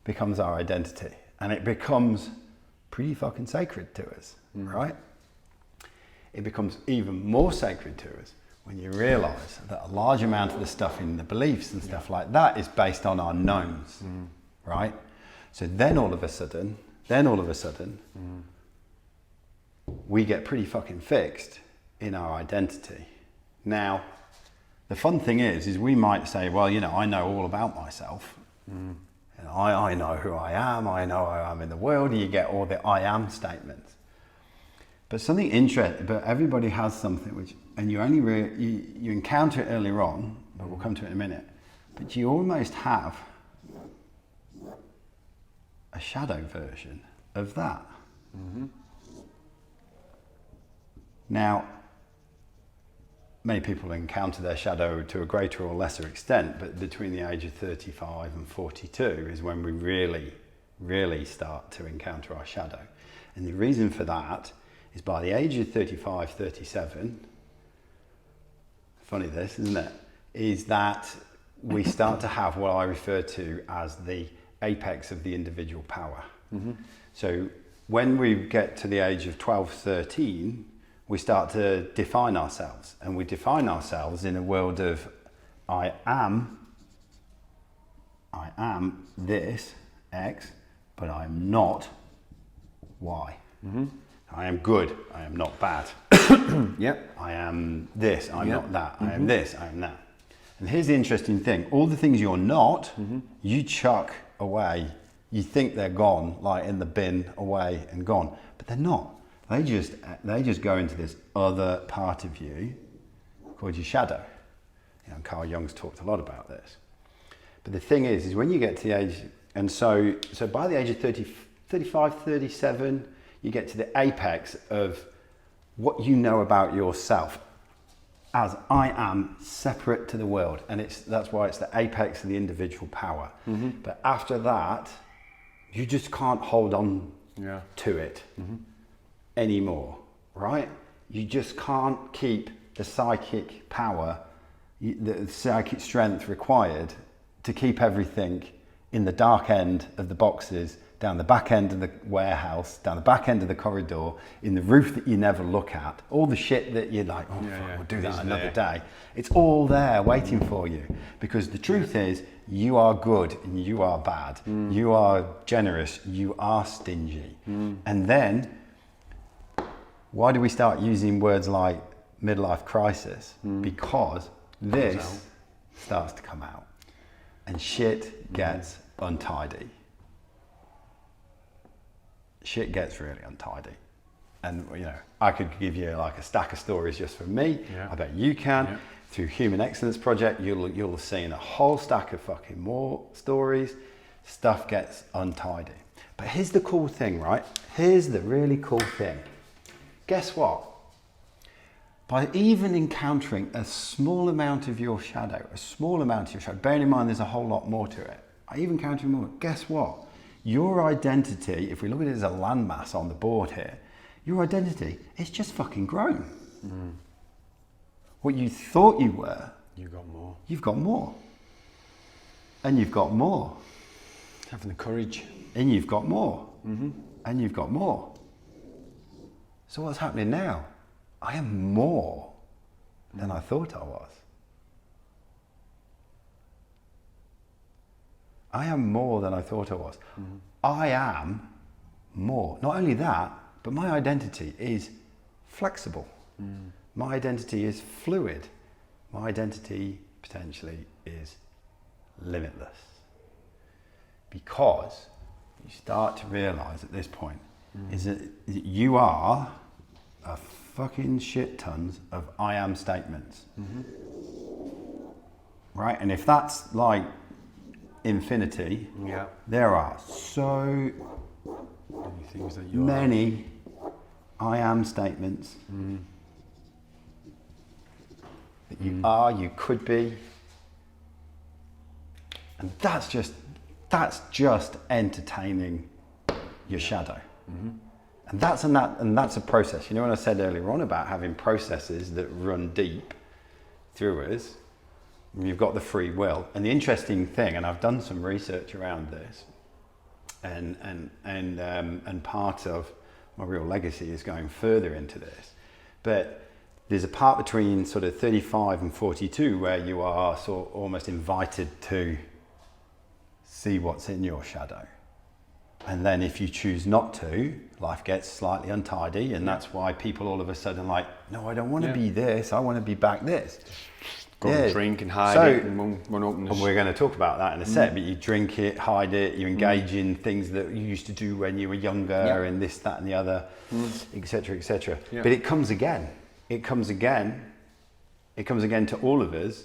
becomes our identity. And it becomes pretty fucking sacred to us, right? It becomes even more sacred to us when you realise that a large amount of the stuff in the beliefs and stuff like that is based on our knowns, right? So then all of a sudden, we get pretty fucking fixed in our identity. Now, the fun thing is we might say, well, you know, I know all about myself. And I know who I am. I know who I am in the world. And you get all the I am statements. But something interesting, but everybody has something which, and you only you encounter it earlier on, but we'll come to it in a minute. But you almost have a shadow version of that. Now, many people encounter their shadow to a greater or lesser extent, but between the age of 35 and 42 is when we really start to encounter our shadow. And the reason for that is by the age of 35, 37, funny this, isn't it, is that we start to have what I refer to as the apex of the individual power. So when we get to the age of 12, 13, we start to define ourselves, and we define ourselves in a world of I am this X, but I am not Y. I am good, I am not bad. Yep. I am this, I'm Yep. not that. I am this, I am that. And here's the interesting thing. All the things you're not, you chuck away. You think they're gone, like in the bin, away and gone. But they're not. They just go into this other part of you called your shadow. You know, Carl Jung's talked a lot about this. But the thing is when you get to the age, and so by the age of 30, 35, 37, you get to the apex of what you know about yourself as I am separate to the world. And that's why it's the apex of the individual power. But after that, you just can't hold on to it anymore, right? You just can't keep the psychic power, the psychic strength required to keep everything in the dark end of the boxes, down the back end of the warehouse, down the back end of the corridor, in the roof that you never look at, all the shit that you're like, fuck, we'll do that another day. It's all there waiting for you. Because the truth is, you are good and you are bad. You are generous, you are stingy. And then, why do we start using words like midlife crisis? Because this starts to come out and shit gets untidy. Shit gets really untidy. And you know, I could give you like a stack of stories just from me. I bet you can. Through Human Excellence Project, you'll have seen a whole stack of fucking more stories. Stuff gets untidy. But here's the cool thing, right? Here's the really cool thing. Guess what? By even encountering a small amount of your shadow, bearing in mind there's a whole lot more to it, I even encounter more, guess what? Your identity, if we look at it as a landmass on the board here, your identity is just fucking grown. What you thought you were, You got more. you've got more. And you've got more. Having the courage. And you've got more. And you've got more. So what's happening now? I am more than I thought I was. I am more than I thought I was. I am more. Not only that, but my identity is flexible. My identity is fluid. My identity potentially is limitless. Because you start to realize at this point is that you are a fucking shit tons of I am statements. Right? And if that's like infinity, there are so things that many I am statements that you are, you could be. And that's just entertaining your shadow. And that's a process. You know when I said earlier on about having processes that run deep through us, you've got the free will. And the interesting thing, and I've done some research around this, and part of my real legacy is going further into this. But there's a part between sort of 35 and 42 where you are sort of almost invited to see what's in your shadow. And then if you choose not to, life gets slightly untidy, and that's why people all of a sudden like, no, I don't want to be this, I want to be back this. Go and drink and hide it and run up and we're going to talk about that in a sec, but you drink it, hide it, you engage in things that you used to do when you were younger and this, that and the other, etc., etc. But it comes again. It comes again to all of us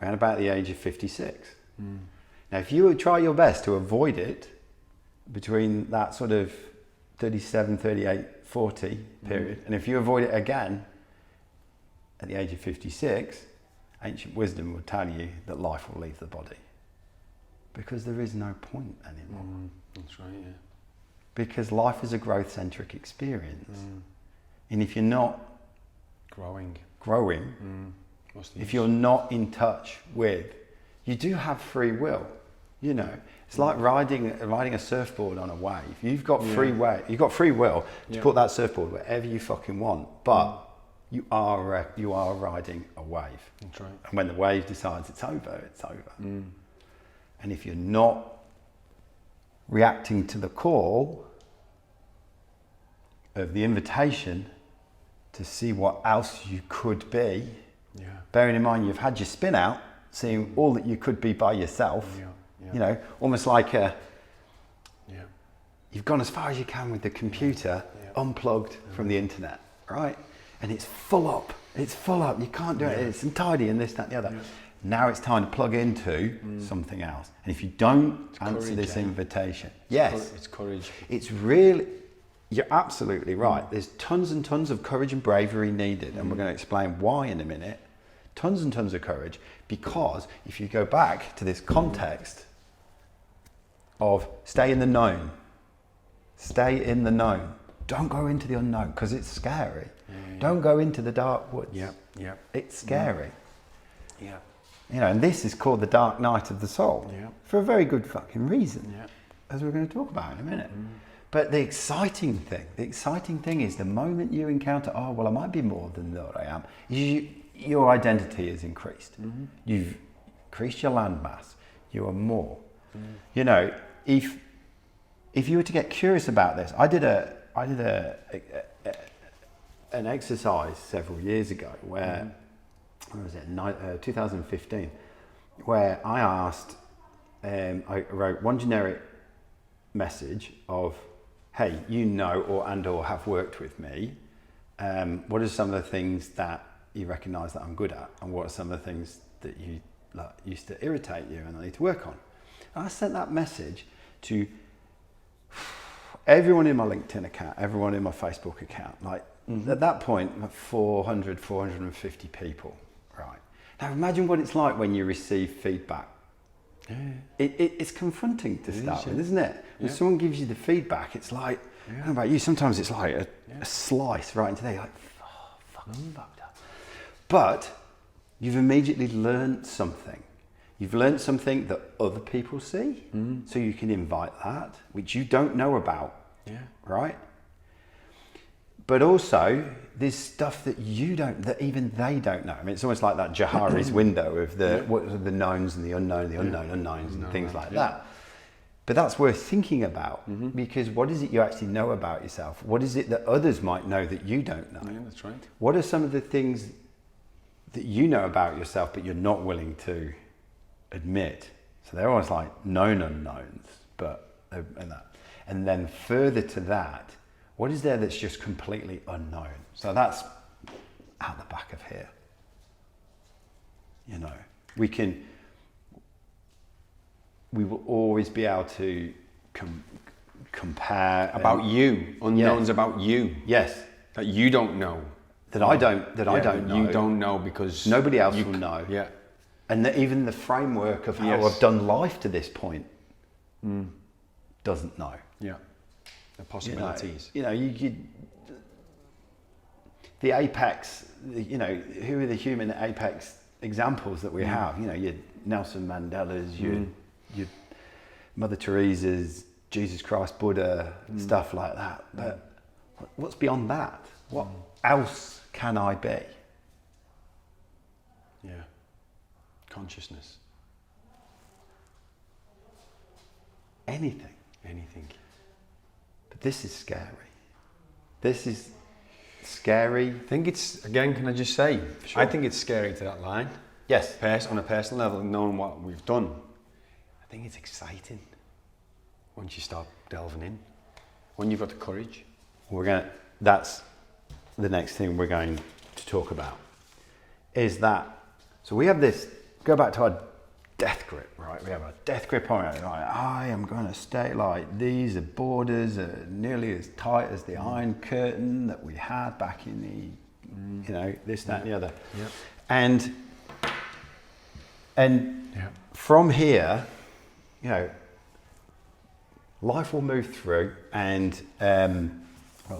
around about the age of 56. Now, if you would try your best to avoid it between that sort of 37, 38, 40 period, and if you avoid it again at the age of 56, ancient wisdom will tell you that life will leave the body. Because there is no point anymore. That's right, yeah. Because life is a growth-centric experience. And if you're not growing, if you're not in touch with, you do have free will, you know. It's like riding a surfboard on a wave. You've got free will to put that surfboard wherever you fucking want, but you are riding a wave. That's right. And when the wave decides it's over, it's over. And if you're not reacting to the call of the invitation to see what else you could be, bearing in mind you've had your spin out, seeing all that you could be by yourself, you know, almost like you've gone as far as you can with the computer, unplugged from the internet, right? And it's full up, you can't do it, it's untidy and this, that, and the other. Now it's time to plug into something else. And if you don't answer this invitation, It's courage. it's really, you're absolutely right. There's tons and tons of courage and bravery needed, and we're going to explain why in a minute. Tons and tons of courage, because if you go back to this context of stay in the known, don't go into the unknown because it's scary. Don't go into the dark woods. It's scary. You know, and this is called the dark night of the soul for a very good fucking reason, as we're going to talk about in a minute. But the exciting thing is the moment you encounter, oh, well, I might be more than what I am, your identity is increased. You've increased your landmass. You are more. You know, if you were to get curious about this, I did an exercise several years ago where, what was it, 2015, where I asked, I wrote one generic message of, hey, you know or have worked with me. What are some of the things that you recognise that I'm good at, and what are some of the things that you used to irritate you and I need to work on? And I sent that message to everyone in my LinkedIn account, everyone in my Facebook account. Like at that point, like 450 people. Right. Now imagine what it's like when you receive feedback. It's confronting to start with, isn't it? When someone gives you the feedback, it's like, I don't know about you, sometimes it's like a slice right into there. You're like, oh, fucking fucked up. But you've immediately learned something. You've learned something that other people see, so you can invite that, which you don't know about, right? But also, there's stuff that that even they don't know. I mean, it's almost like that Johari's window of what are the knowns and the unknown, unknowns and things like that. But that's worth thinking about, because what is it you actually know about yourself? What is it that others might know that you don't know? Yeah, that's right. What are some of the things that you know about yourself but you're not willing to admit? So they're almost like known unknowns, and then further to that, what is there that's just completely unknown? So that's out the back of here. You know, we will always be able to compare about you, unknowns about you. Yes, that you don't know. I don't know. You don't know because nobody else will know. Yeah. And even the framework of how I've done life to this point doesn't know. Yeah. The possibilities. You know, the apex, you know, who are the human apex examples that we have? You know, your Nelson Mandela's, your Mother Teresa's, Jesus Christ, Buddha, stuff like that. But what's beyond that? What else can I be? Yeah. Consciousness. Anything. But this is scary. This is scary. I think it's, again, can I just say, Sure. I think it's scary to that line. Yes. On a personal level, knowing what we've done. I think it's exciting once you start delving in, when you've got the courage. That's the next thing we're going to talk about, is that, so we have this, go back to our death grip, right? We have a death grip on it, like, I am going to stay like these, the borders are nearly as tight as the Iron Curtain that we had back in the, you know, this, that, and the other. Yep. And from here, you know, life will move through and,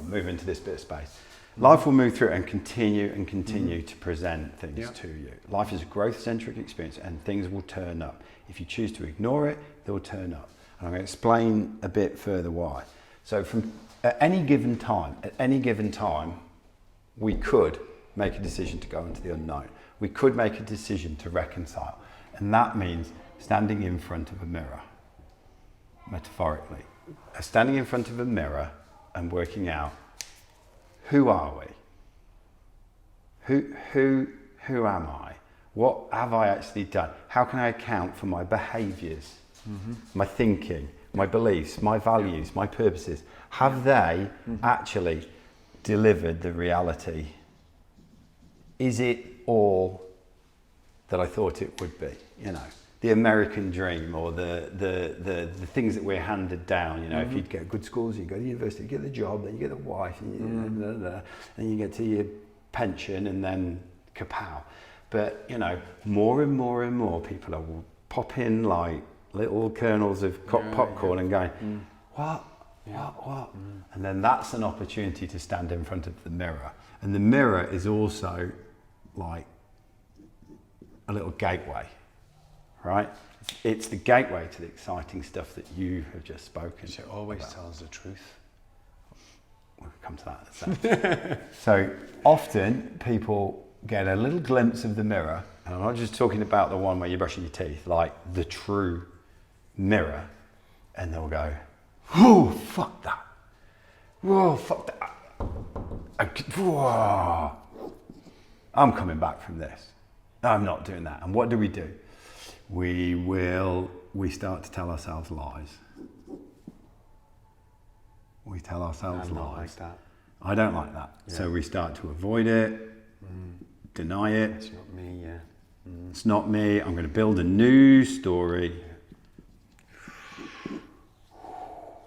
move into this bit of space. Life will move through and continue to present things to you. Life is a growth-centric experience and things will turn up. If you choose to ignore it, they'll turn up. And I'm going to explain a bit further why. So at any given time, we could make a decision to go into the unknown. We could make a decision to reconcile. And that means standing in front of a mirror, metaphorically. Standing in front of a mirror and working out, who are we? Who am I? What have I actually done? How can I account for my behaviours, my thinking, my beliefs, my values, my purposes? Have they actually delivered the reality? Is it all that I thought it would be? You know, the American dream, or the things that we're handed down. You know, if you'd get good schools, you go to university, you get the job, then you get the wife, and you get to your pension, and then kapow. But you know, more and more and more people are popping like little kernels of popcorn and going, what? And then that's an opportunity to stand in front of the mirror. And the mirror is also like a little gateway, right? It's the gateway to the exciting stuff that you have just spoken. It always tells the truth. We'll come to that in a second. So often people get a little glimpse of the mirror, and I'm not just talking about the one where you're brushing your teeth, like the true mirror, and they'll go, whoa, fuck that. Whoa, fuck that. Whoa. I'm coming back from this. I'm not doing that. And what do? We start to tell ourselves lies. We tell ourselves I'm lies. not like that. I don't like that. Yeah. So we start to avoid it, deny it. It's not me, yeah. It's not me. I'm going to build a new story.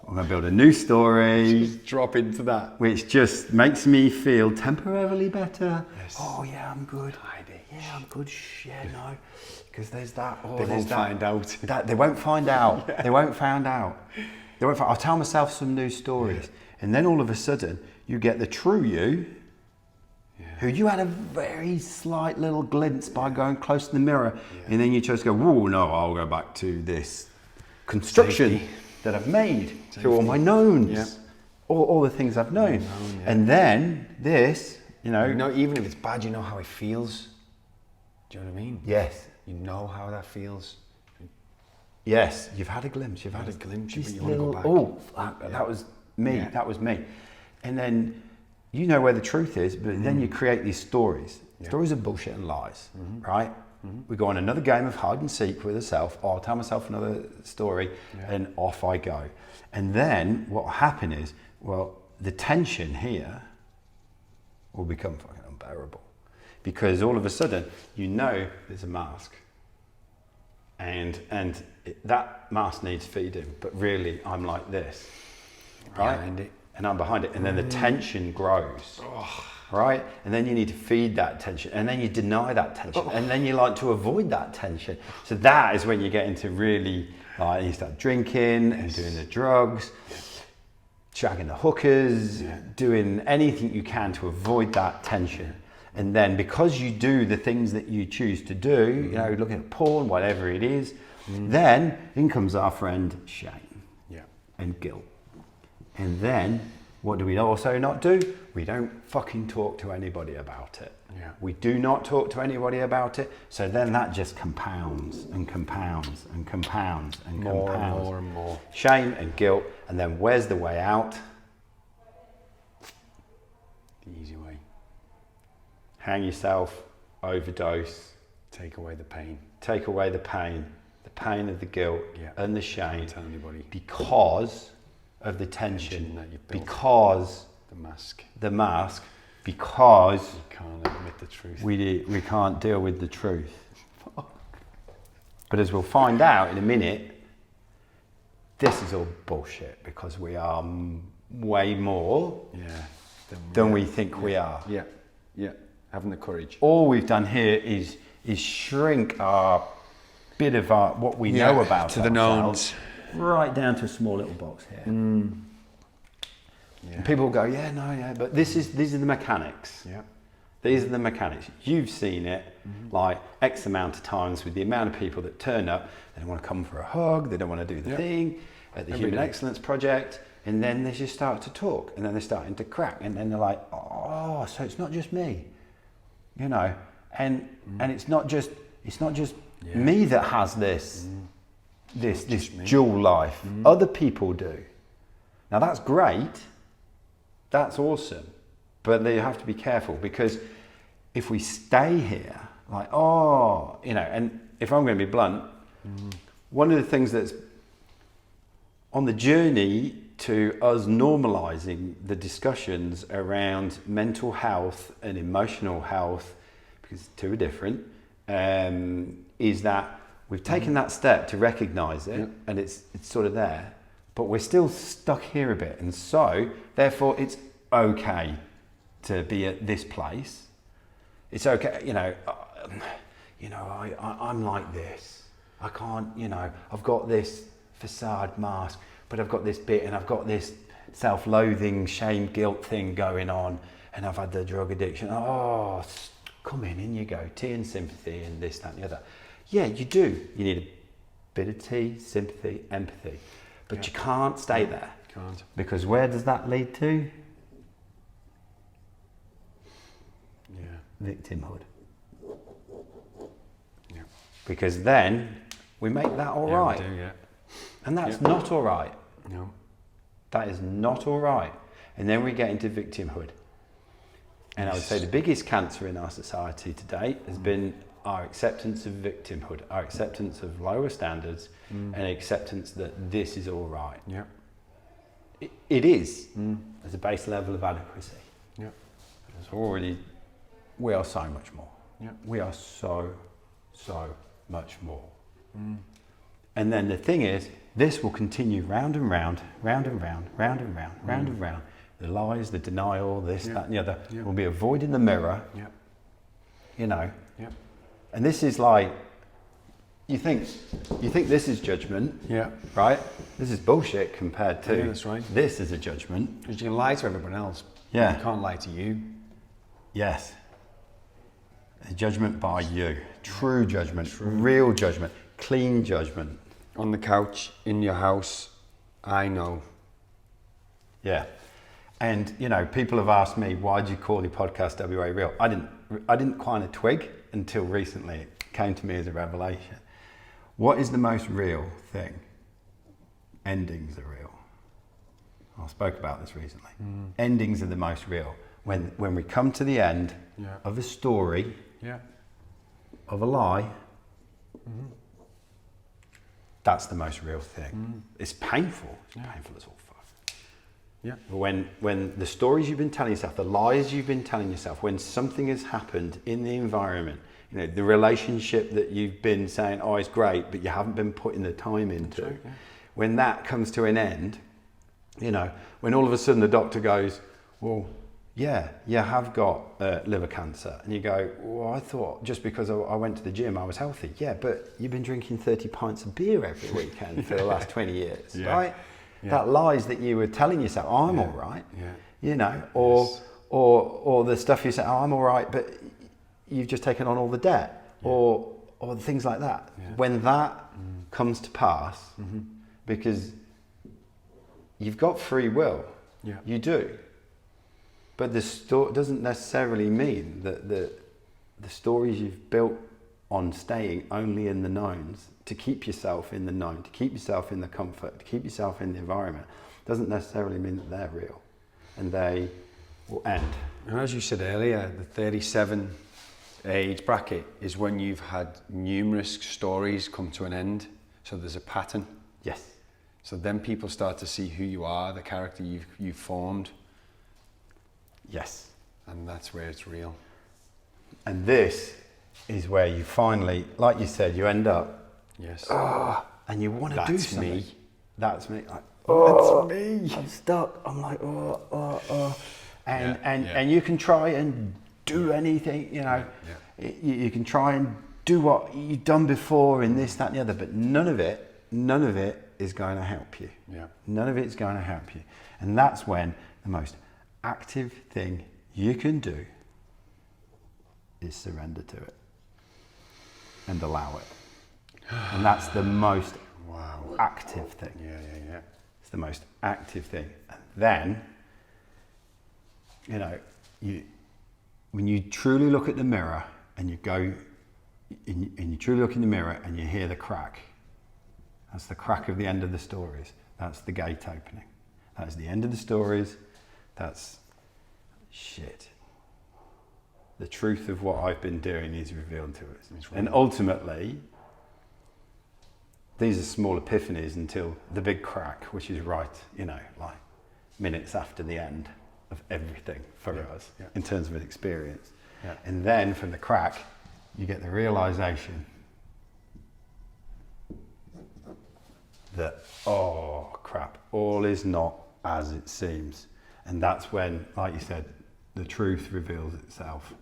I'm going to build a new story. Just drop into that. Which just makes me feel temporarily better. Yes. Oh yeah, I'm good. Yeah, I'm good. Yeah, no. Because there's that. Oh, they won't find out. They won't find out. They won't find out. I'll tell myself some new stories. And then all of a sudden, you get the true you, who you had a very slight little glimpse by going close to the mirror. And then you just go, whoa, no, I'll go back to this construction that I've made through all my knowns. All the things I've known. And then this, you know, even if it's bad, you know how it feels. Do you know what I mean? Yes. You know how that feels. Yes, you've had a glimpse. You've had a glimpse, but you want to go back. Oh, that was me. Yeah. That was me. And then you know where the truth is, but then you create these stories. Yeah. Stories of bullshit and lies, right? We go on another game of hide and seek with self. I'll tell myself another story, and off I go. And then what will happen is, well, the tension here will become fucking unbearable, because all of a sudden you know there's a mask, and that mask needs feeding, but really I'm like this, right? Behind it. And I'm behind it, and then the tension grows. Right? And then you need to feed that tension, and then you deny that tension, and then you like to avoid that tension. So that is when you get into really, you start drinking and doing the drugs, shagging the hookers, doing anything you can to avoid that tension. And then because you do the things that you choose to do, you know, looking at porn, whatever it is, then in comes our friend shame and guilt. And then what do we also not do? We don't fucking talk to anybody about it. Yeah. We do not talk to anybody about it. So then that just compounds and compounds and compounds and more compounds. And more and more. Shame and guilt. And then where's the way out? The easy way. Hang yourself, overdose. Take away the pain. Take away the pain of the guilt and the shame. Don't tell anybody. Because of the tension that you've built. Because the mask, because you can't admit the truth. We can't deal with the truth. But as we'll find out in a minute, this is all bullshit, because we are way more than we think we are. Having the courage. All we've done here is shrink our bit of what we know about to the knowns. Right down to a small little box here. And people will go, but these are the mechanics. These are the mechanics. You've seen it like X amount of times with the amount of people that turn up. They don't want to come for a hug. They don't want to do the thing at the Human Excellence Project. And then they just start to talk, and then they're starting to crack. And then they're like, oh, so it's not just me. you know, and it's not just me that has this dual life. Other people do. Now that's great, that's awesome, but you have to be careful, because if we stay here, like, oh, you know, and if I'm going to be blunt, one of the things that's on the journey to us normalizing the discussions around mental health and emotional health, because two are different, is that we've taken that step to recognize it, and it's sort of there, but we're still stuck here a bit, and so therefore it's okay to be at this place. It's okay, you know, I'm like this. I can't, you know, I've got this facade mask, but I've got this bit, and I've got this self-loathing, shame, guilt thing going on, and I've had the drug addiction. Oh, come in you go, tea and sympathy and this, that and the other. Yeah, you do. You need a bit of tea, sympathy, empathy, but you can't stay there. Can't. Because where does that lead to? Victimhood. Yeah. Because then we make that all right. We do, yeah. And that's not all right. No. That is not all right. And then we get into victimhood. And I would say the biggest cancer in our society today has been our acceptance of victimhood, our acceptance of lower standards, and acceptance that this is all right. Yeah. It is. There's a base level of adequacy. Yeah. It's already, we are so much more. Yeah. We are so much more. And then the thing is, this will continue round and round, round and round, round and round, round and round. The lies, the denial, this, that and the other. We'll be avoiding the mirror, you know. Yeah. And this is like, you think this is judgment, right? This is bullshit compared to that's right. This is a judgment. Because you can lie to everyone else. Yeah. You can't lie to you. Yes. A judgment by you. True judgment, real judgment, clean judgment. On the couch, in your house, I know. Yeah. And, you know, people have asked me, why do you call your podcast WA Real? I didn't kind of twig until recently. It came to me as a revelation. What is the most real thing? Endings are real. I spoke about this recently. Endings are the most real. When we come to the end of a story, of a lie, that's the most real thing. It's painful. It's painful as all fuck. Yeah. But when the stories you've been telling yourself, the lies you've been telling yourself, when something has happened in the environment, you know, the relationship that you've been saying, oh, it's great, but you haven't been putting the time into, right, when that comes to an end, you know, when all of a sudden the doctor goes, well, yeah, you have got liver cancer. And you go, well, I thought just because I went to the gym, I was healthy. Yeah, but you've been drinking 30 pints of beer every weekend for the last 20 years, right? Yeah. That lies that you were telling yourself, oh, I'm all right, you know, or the stuff you say, oh, I'm all right, but you've just taken on all the debt, or things like that. Yeah. When that comes to pass, because you've got free will, you do. But the doesn't necessarily mean that the stories you've built on staying only in the knowns, to keep yourself in the known, to keep yourself in the comfort, to keep yourself in the environment, doesn't necessarily mean that they're real. And they will end. And as you said earlier, the 37 age bracket is when you've had numerous stories come to an end. So there's a pattern. Yes. So then people start to see who you are, the character you've formed. Yes. And that's where it's real. And this is where you finally, like you said, you end up, and you want to do something. That's me. Like, that's me. I'm stuck. I'm like, and you can try and do anything, you know. You can try and do what you've done before and this, that, and the other, but none of it is going to help you. Yeah. None of it's going to help you. And that's when the most active thing you can do is surrender to it and allow it. And that's the most active thing. Yeah. It's the most active thing. And then, you know, when you truly look at the mirror and you go, and you truly look in the mirror and you hear the crack, that's the crack of the end of the stories. That's the gate opening. That's the end of the stories. That's shit. The truth of what I've been doing is revealed to us. And ultimately, these are small epiphanies until the big crack, which is right, like minutes after the end of everything for us in terms of an experience. Yeah. And then from the crack, you get the realization that, oh crap, all is not as it seems. And that's when, like you said, the truth reveals itself.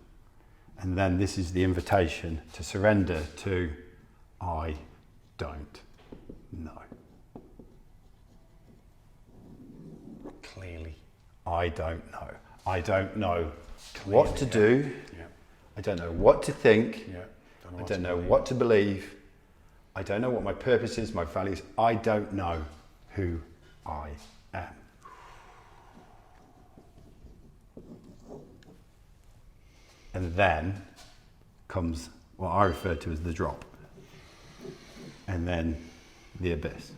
And then this is the invitation to surrender to, I don't know. Clearly. I don't know. I don't know what to do. Yeah. I don't know what to think. Yeah. I don't know what to believe. I don't know what my purpose is, my values. I don't know who I am. And then comes what I refer to as the drop. And then the abyss.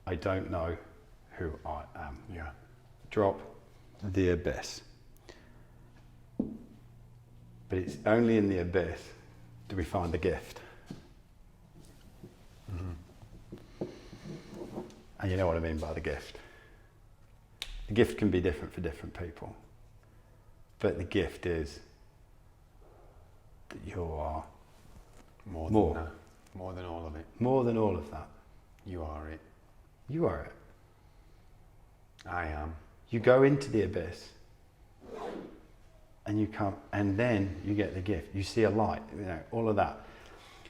I don't know who I am. Yeah. Drop, the abyss. But it's only in the abyss do we find the gift. Mm-hmm. And you know what I mean by the gift. The gift can be different for different people. But the gift is that you are more than all of it. More than all of that. You are it. You are it. I am. You go into the abyss and you come, and then you get the gift. You see a light, all of that.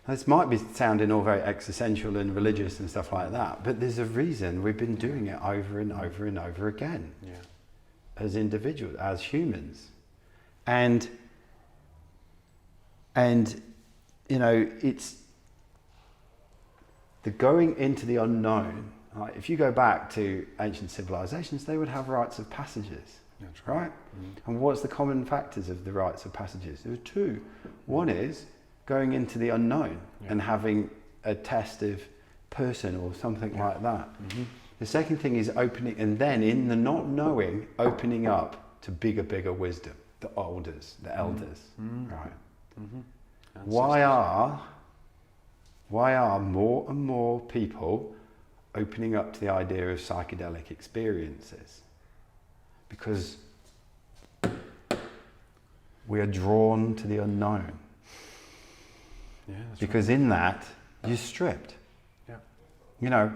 This might be sounding all very existential and religious and stuff like that, but there's a reason we've been doing it over and over and over again. Yeah. As individuals, as humans. And it's the going into the unknown. Like if you go back to ancient civilizations, they would have rites of passages. That's right. Mm-hmm. And what's the common factors of the rites of passages? There are two. One is going into the unknown and having a test of person or something like that. Mm-hmm. The second thing is opening, and then in the not knowing, opening up to bigger wisdom, the elders, mm-hmm. Right? Mm-hmm. Why are more and more people opening up to the idea of psychedelic experiences? Because we are drawn to the unknown. Yeah, because in that, you're stripped. Yeah.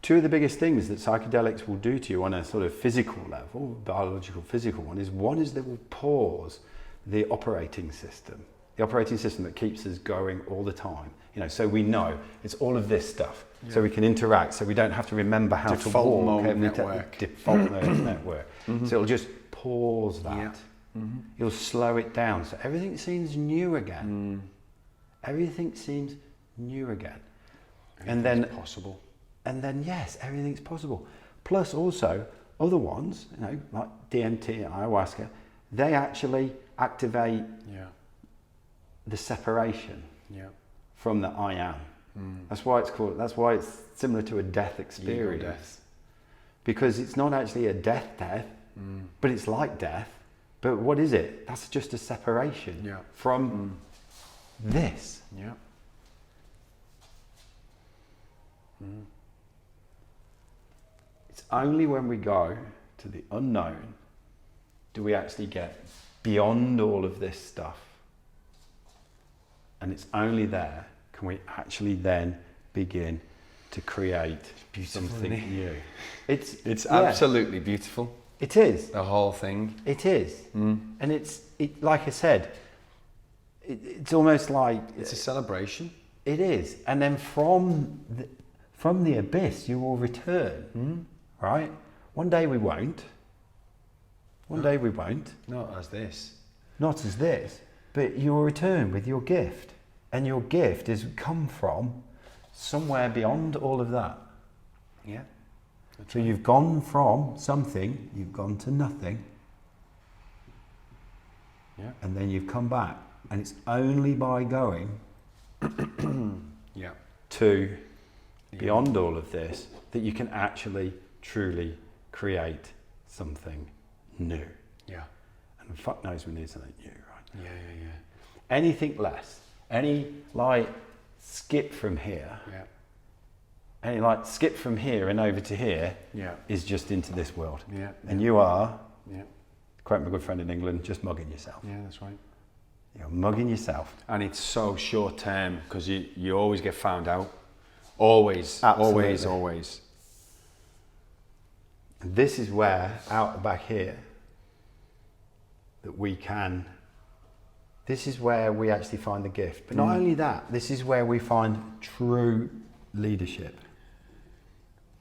Two of the biggest things that psychedelics will do to you on a sort of physical level, biological physical one is they will pause the operating system that keeps us going all the time. So we know it's all of this stuff, so we can interact, so we don't have to remember how to walk. Default mode network. Mm-hmm. So it'll just pause that. Yeah. Mm-hmm. You'll slow it down, so everything seems new again. Everything seems new again. And then possible. And then yes, everything's possible. Plus also other ones, like DMT and ayahuasca, they actually activate the separation from the I am. That's why it's similar to a death experience. Death. Because it's not actually a death, but it's like death. But what is it? That's just a separation from this. Yeah. It's only when we go to the unknown do we actually get beyond all of this stuff. And it's only there can we actually then begin to create something new. It's absolutely beautiful. It is. The whole thing. It is. And it's like I said, it's almost like it's a celebration. It is. And then from the abyss you will return. Right? One day we won't. Not as this. Not as this. But you will return with your gift. And your gift has come from somewhere beyond all of that. Yeah. So you've gone from something, you've gone to nothing, Yeah. and then you've come back. And it's only by going Yeah. to beyond all of this that you can actually, truly create something new. Yeah. And fuck knows we need something new, right? Yeah. Anything less, any like skip from here, Yeah. any like skip from here and over to here Yeah. is just into this world. Yeah. And you are, Yeah. quote my good friend in England, just mugging yourself. Yeah, that's right. You're mugging yourself. And it's so short term because you always get found out. Always. Absolutely. Always. And this is where, out the back here, that we can, this is where we actually find the gift. But not only that, this is where we find true leadership.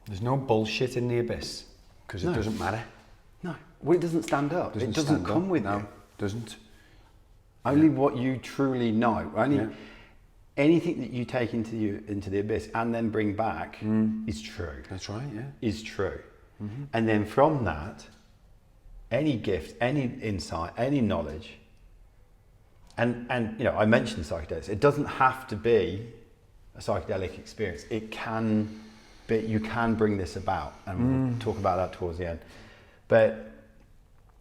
There's no bullshit in the abyss because it No. doesn't matter. No, well, it doesn't stand up. It doesn't stand come up. with No, you. doesn't. Only what you truly know. Only Yeah. anything that you take into the abyss and then bring back is true. That's right, yeah. Is true. And then from that, any gift, any insight, any knowledge, and you know, I mentioned psychedelics. It doesn't have to be a psychedelic experience. It can be. You can bring this about, and we'll talk about that towards the end. But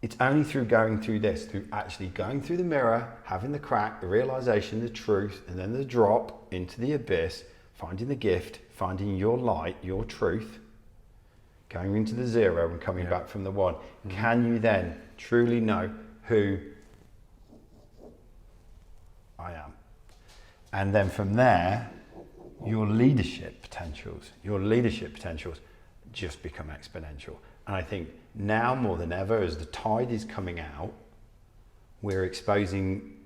it's only through going through this, through actually going through the mirror, having the crack, the realization, the truth, and then the drop into the abyss, finding the gift, finding your light, your truth, going into the zero and coming back from the one. Can you then truly know who I am? And then from there, your leadership potentials just become exponential. And I think now more than ever, as the tide is coming out, we're exposing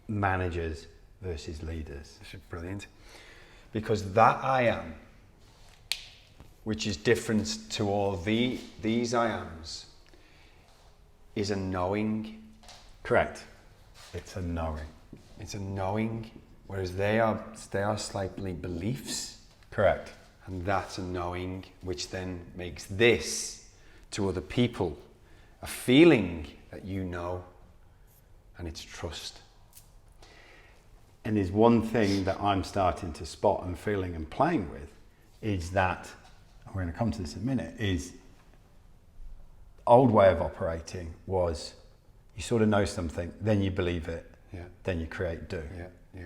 managers versus leaders. This is brilliant. Because that I am, which is different to all these I ams, is a knowing. Correct. It's a knowing. It's a knowing, whereas they are slightly beliefs. Correct. And that's a knowing, which then makes this to other people a feeling that you know, and it's trust. And there's one thing that I'm starting to spot and feeling and playing with is that, and we're going to come to this in a minute, is the old way of operating was you sort of know something, then you believe it, then you create do.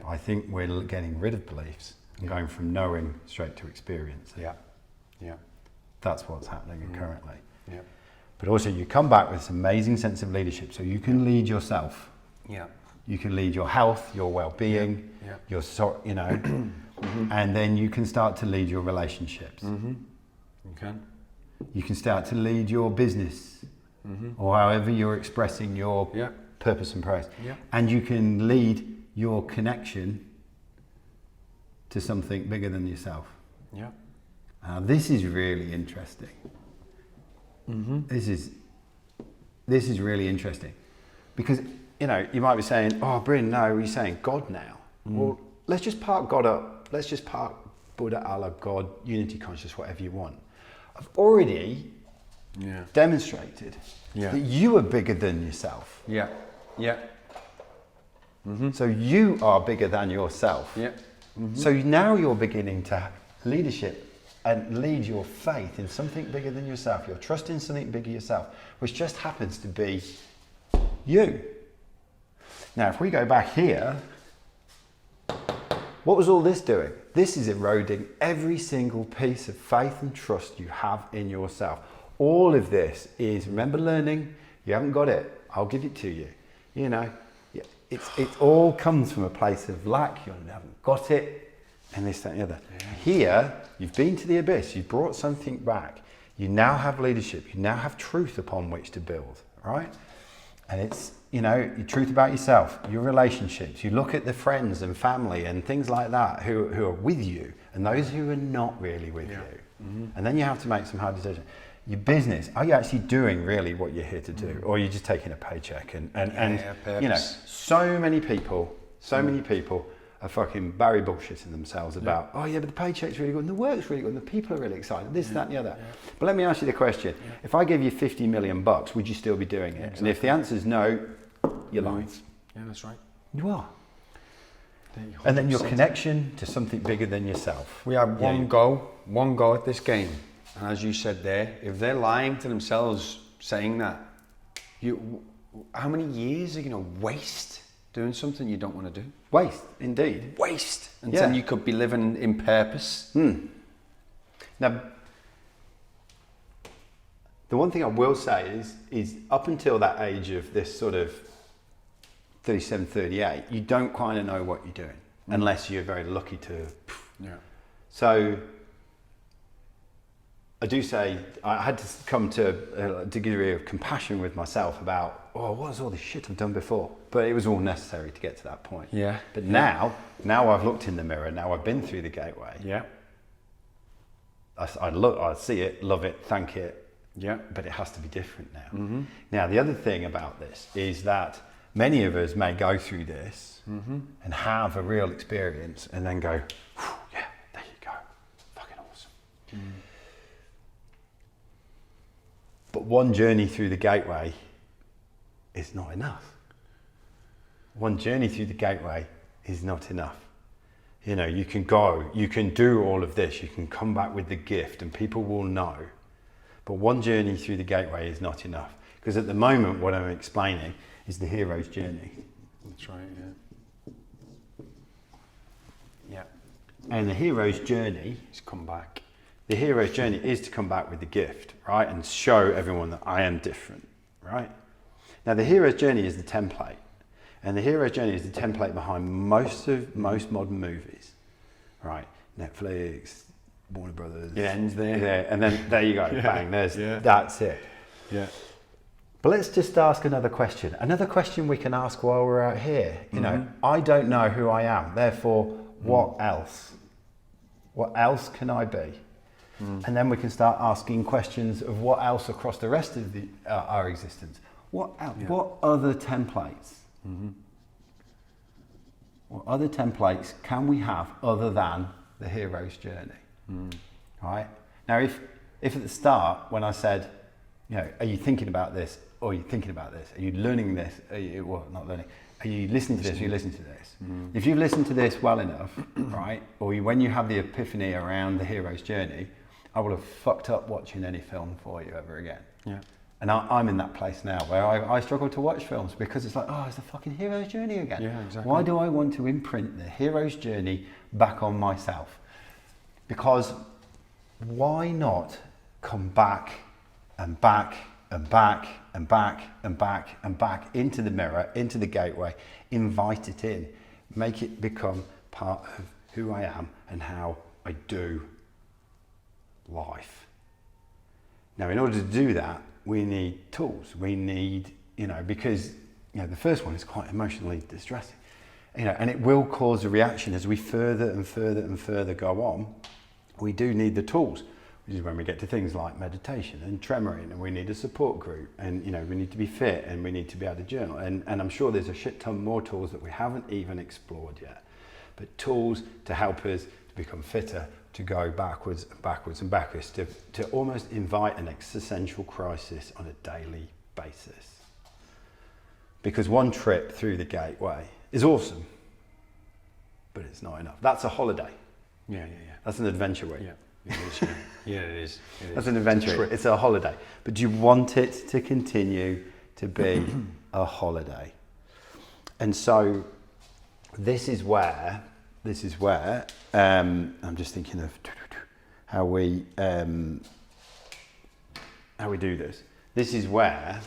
I think we're getting rid of beliefs and going from knowing straight to experience. That's what's happening currently. But also you come back with this amazing sense of leadership, so you can lead yourself. You can lead your health, your well-being, your and then you can start to lead your relationships. Okay. You can start to lead your business, or however you're expressing your purpose and purpose. And you can lead your connection to something bigger than yourself. This is really interesting. This is really interesting, because you know, you might be saying, "Oh, Bryn, no, you're saying God now." Well, let's just park God up. Let's just park Buddha, Allah, God, unity conscious, whatever you want. I've already demonstrated that you are bigger than yourself. So you are bigger than yourself. So now you're beginning to have leadership and lead your faith in something bigger than yourself. You're trusting something bigger yourself, which just happens to be you. Now, if we go back here, what was all this doing? This is eroding every single piece of faith and trust you have in yourself. All of this is, remember learning, you haven't got it, I'll give it to you. You know, it all comes from a place of lack, you haven't got it, and this, that, and the other. Here, you've been to the abyss, you've brought something back. You now have leadership, you now have truth upon which to build, right? And it's, you know, your truth about yourself, your relationships. You look at the friends and family and things like that who are with you and those who are not really with you. And then you have to make some hard decisions. Your business, are you actually doing really what you're here to do? Or are you just taking a paycheck? And you know, so many people are fucking Barry bullshitting themselves about, oh yeah, but the paycheck's really good and the work's really good and the people are really excited, this, that and the other. Yeah. But let me ask you the question. Yeah. If I gave you 50 million bucks, would you still be doing it? Exactly. And if the answer is no, you're lying. Yeah, that's right. You are. And then your connection to something bigger than yourself. We have one go at this game. And as you said there, if they're lying to themselves saying that, how many years are you going to waste doing something you don't want to do? Waste, indeed. Waste. And then you could be living in purpose. Now, the one thing I will say is up until that age of this sort of 37, 38, you don't kind of know what you're doing unless you're very lucky to. Yeah. So I do say I had to come to a degree of compassion with myself about, what was all this shit I've done before? But it was all necessary to get to that point. Yeah. But now I've looked in the mirror, now I've been through the gateway. Yeah. I see it, love it, thank it. Yeah. But it has to be different now. Now, the other thing about this is that many of us may go through this and have a real experience and then go, yeah, there you go, fucking awesome. But one journey through the gateway is not enough. One journey through the gateway is not enough. You know, you can go, you can do all of this, you can come back with the gift and people will know. But one journey through the gateway is not enough. Because at the moment, what I'm explaining is the hero's journey. That's right, yeah. Yeah. And the hero's journey is come back. The hero's journey is to come back with the gift, right? And show everyone that I am different, right? Now, the hero's journey is the template. And the hero's journey is the template behind most modern movies, right? Netflix, Warner Brothers. It ends there. Yeah, and then there you go, bang, that's it. Yeah. But let's just ask another question. Another question we can ask while we're out here. You know, I don't know who I am, therefore, what else? What else can I be? And then we can start asking questions of what else across the rest of our existence. What else? Yeah. What other templates? What other templates can we have other than the hero's journey? Right? Now, if at the start, when I said, you know, are you thinking about this? Or are you thinking about this? Are you learning this? Are you, not learning. Are you listening to this? Are you listening to this? If you've listened to this well enough, right? Or when you have the epiphany around the hero's journey, I will have fucked up watching any film for you ever again. Yeah. And I'm in that place now where I struggle to watch films because it's like, it's the fucking hero's journey again. Yeah, exactly. Why do I want to imprint the hero's journey back on myself? Because why not come back and back and back and back and back and back into the mirror, into the gateway, invite it in, make it become part of who I am and how I do life. Now, in order to do that, we need tools. We need, because, the first one is quite emotionally distressing, and it will cause a reaction as we further and further and further go on. We do need the tools, which is when we get to things like meditation and tremoring, and we need a support group, and, we need to be fit, and we need to be able to journal. And I'm sure there's a shit ton more tools that we haven't even explored yet, but tools to help us to become fitter, to go backwards and backwards and backwards, to almost invite an existential crisis on a daily basis. Because one trip through the gateway is awesome, but it's not enough. That's a holiday. Yeah. That's an adventure week. Yeah, it is. Yeah, it is. That's an adventure week. It's a holiday. But do you want it to continue to be a holiday? And so this is where I'm just thinking of how we do this. This is where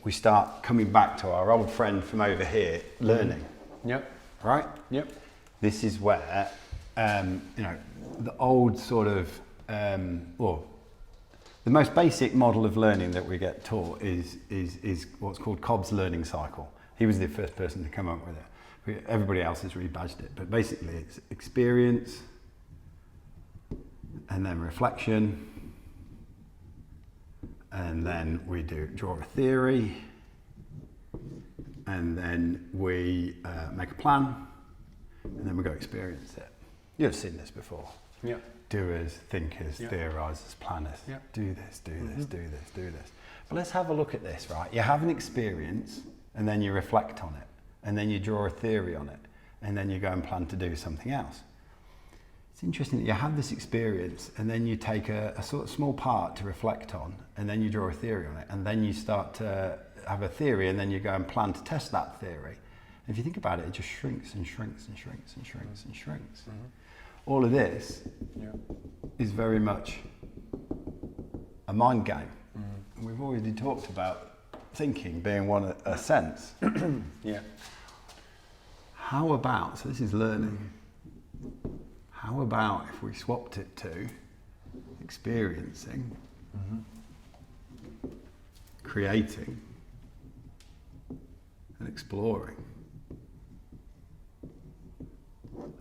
we start coming back to our old friend from over here, learning. Yep. Right? Yep. This is where the old sort of the most basic model of learning that we get taught is what's called Cobb's learning cycle. He was the first person to come up with it. Everybody else has rebadged it, but basically it's experience and then reflection, and then we draw a theory, and then we make a plan, and then we go experience it. You've seen this before. Yeah. Doers, thinkers, Yeah. theorisers, planners. Yeah. Do this, do this, do this, do this. But let's have a look at this, right? You have an experience, and then you reflect on it, and then you draw a theory on it, and then you go and plan to do something else. It's interesting that you have this experience, and then you take a sort of small part to reflect on, and then you draw a theory on it, and then you start to have a theory, and then you go and plan to test that theory. And if you think about it, it just shrinks and shrinks and shrinks and shrinks and shrinks. All of this is very much a mind game. We've already talked about thinking being one a sense. Yeah. How about, so this is learning, how about if we swapped it to experiencing, creating, and exploring?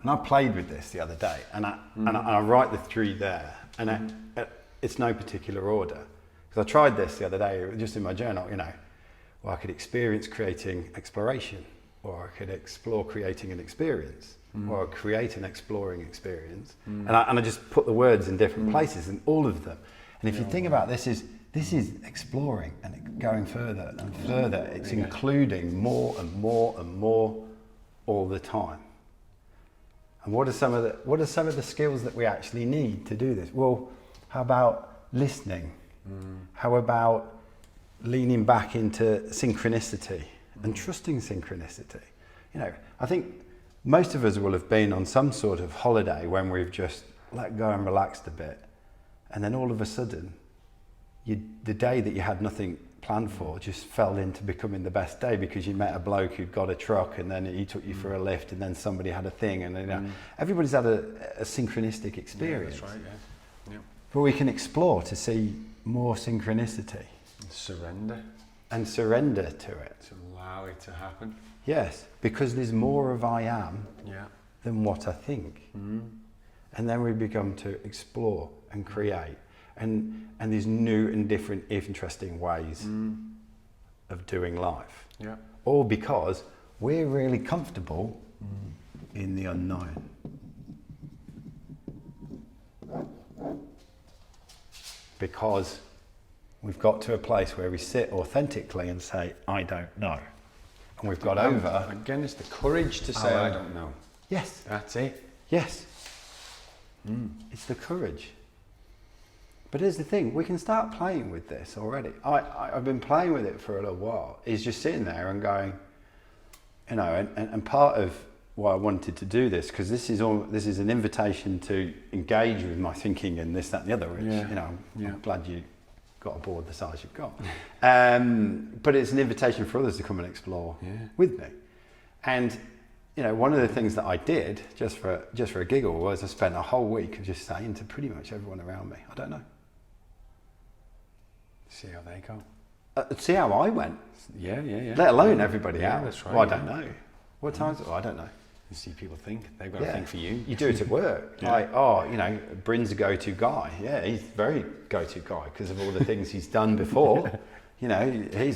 And I played with this the other day, and I write the three there, and it's no particular order. Because I tried this the other day, just in my journal, well, I could experience creating exploration, or I could explore creating an experience, or I'd create an exploring experience. And I just put the words in different places, and all of them. And if you think about this is exploring and going further and further. It's including more and more and more all the time. And what are some of the skills that we actually need to do this? Well, how about listening? How about leaning back into synchronicity and trusting synchronicity? I think most of us will have been on some sort of holiday when we've just let go and relaxed a bit, and then all of a sudden, the day that you had nothing planned for just fell into becoming the best day because you met a bloke who'd got a truck, and then he took you for a lift, and then somebody had a thing, and everybody's had a synchronistic experience. Yeah, that's right. Yeah. But we can explore to see more synchronicity. Surrender. And surrender to it. To allow it to happen. Yes, because there's more of I am than what I think. And then we become to explore and create. And these new and different, interesting ways of doing life. Yeah. All because we're really comfortable in the unknown. Because we've got to a place where we sit authentically and say, I don't know. And we've got over... Again, it's the courage to say, I don't know. Yes. That's it. Yes. It's the courage. But here's the thing, we can start playing with this already. I've been playing with it for a little while. It's just sitting there and going, and part of why I wanted to do this, because this is an invitation to engage with my thinking and this, that, and the other, which, I'm glad you got aboard the size you've got. But it's an invitation for others to come and explore with me. And, one of the things that I did, just for a giggle, was I spent a whole week of just saying to pretty much everyone around me, I don't know. See how they go. See how I went. Yeah. Let alone everybody else. That's right. Well, I don't know. What time's it? I don't know. You see people think. They've got to think for you. You do it at work. Bryn's a go-to guy. Yeah, he's a very go-to guy because of all the things he's done before. He's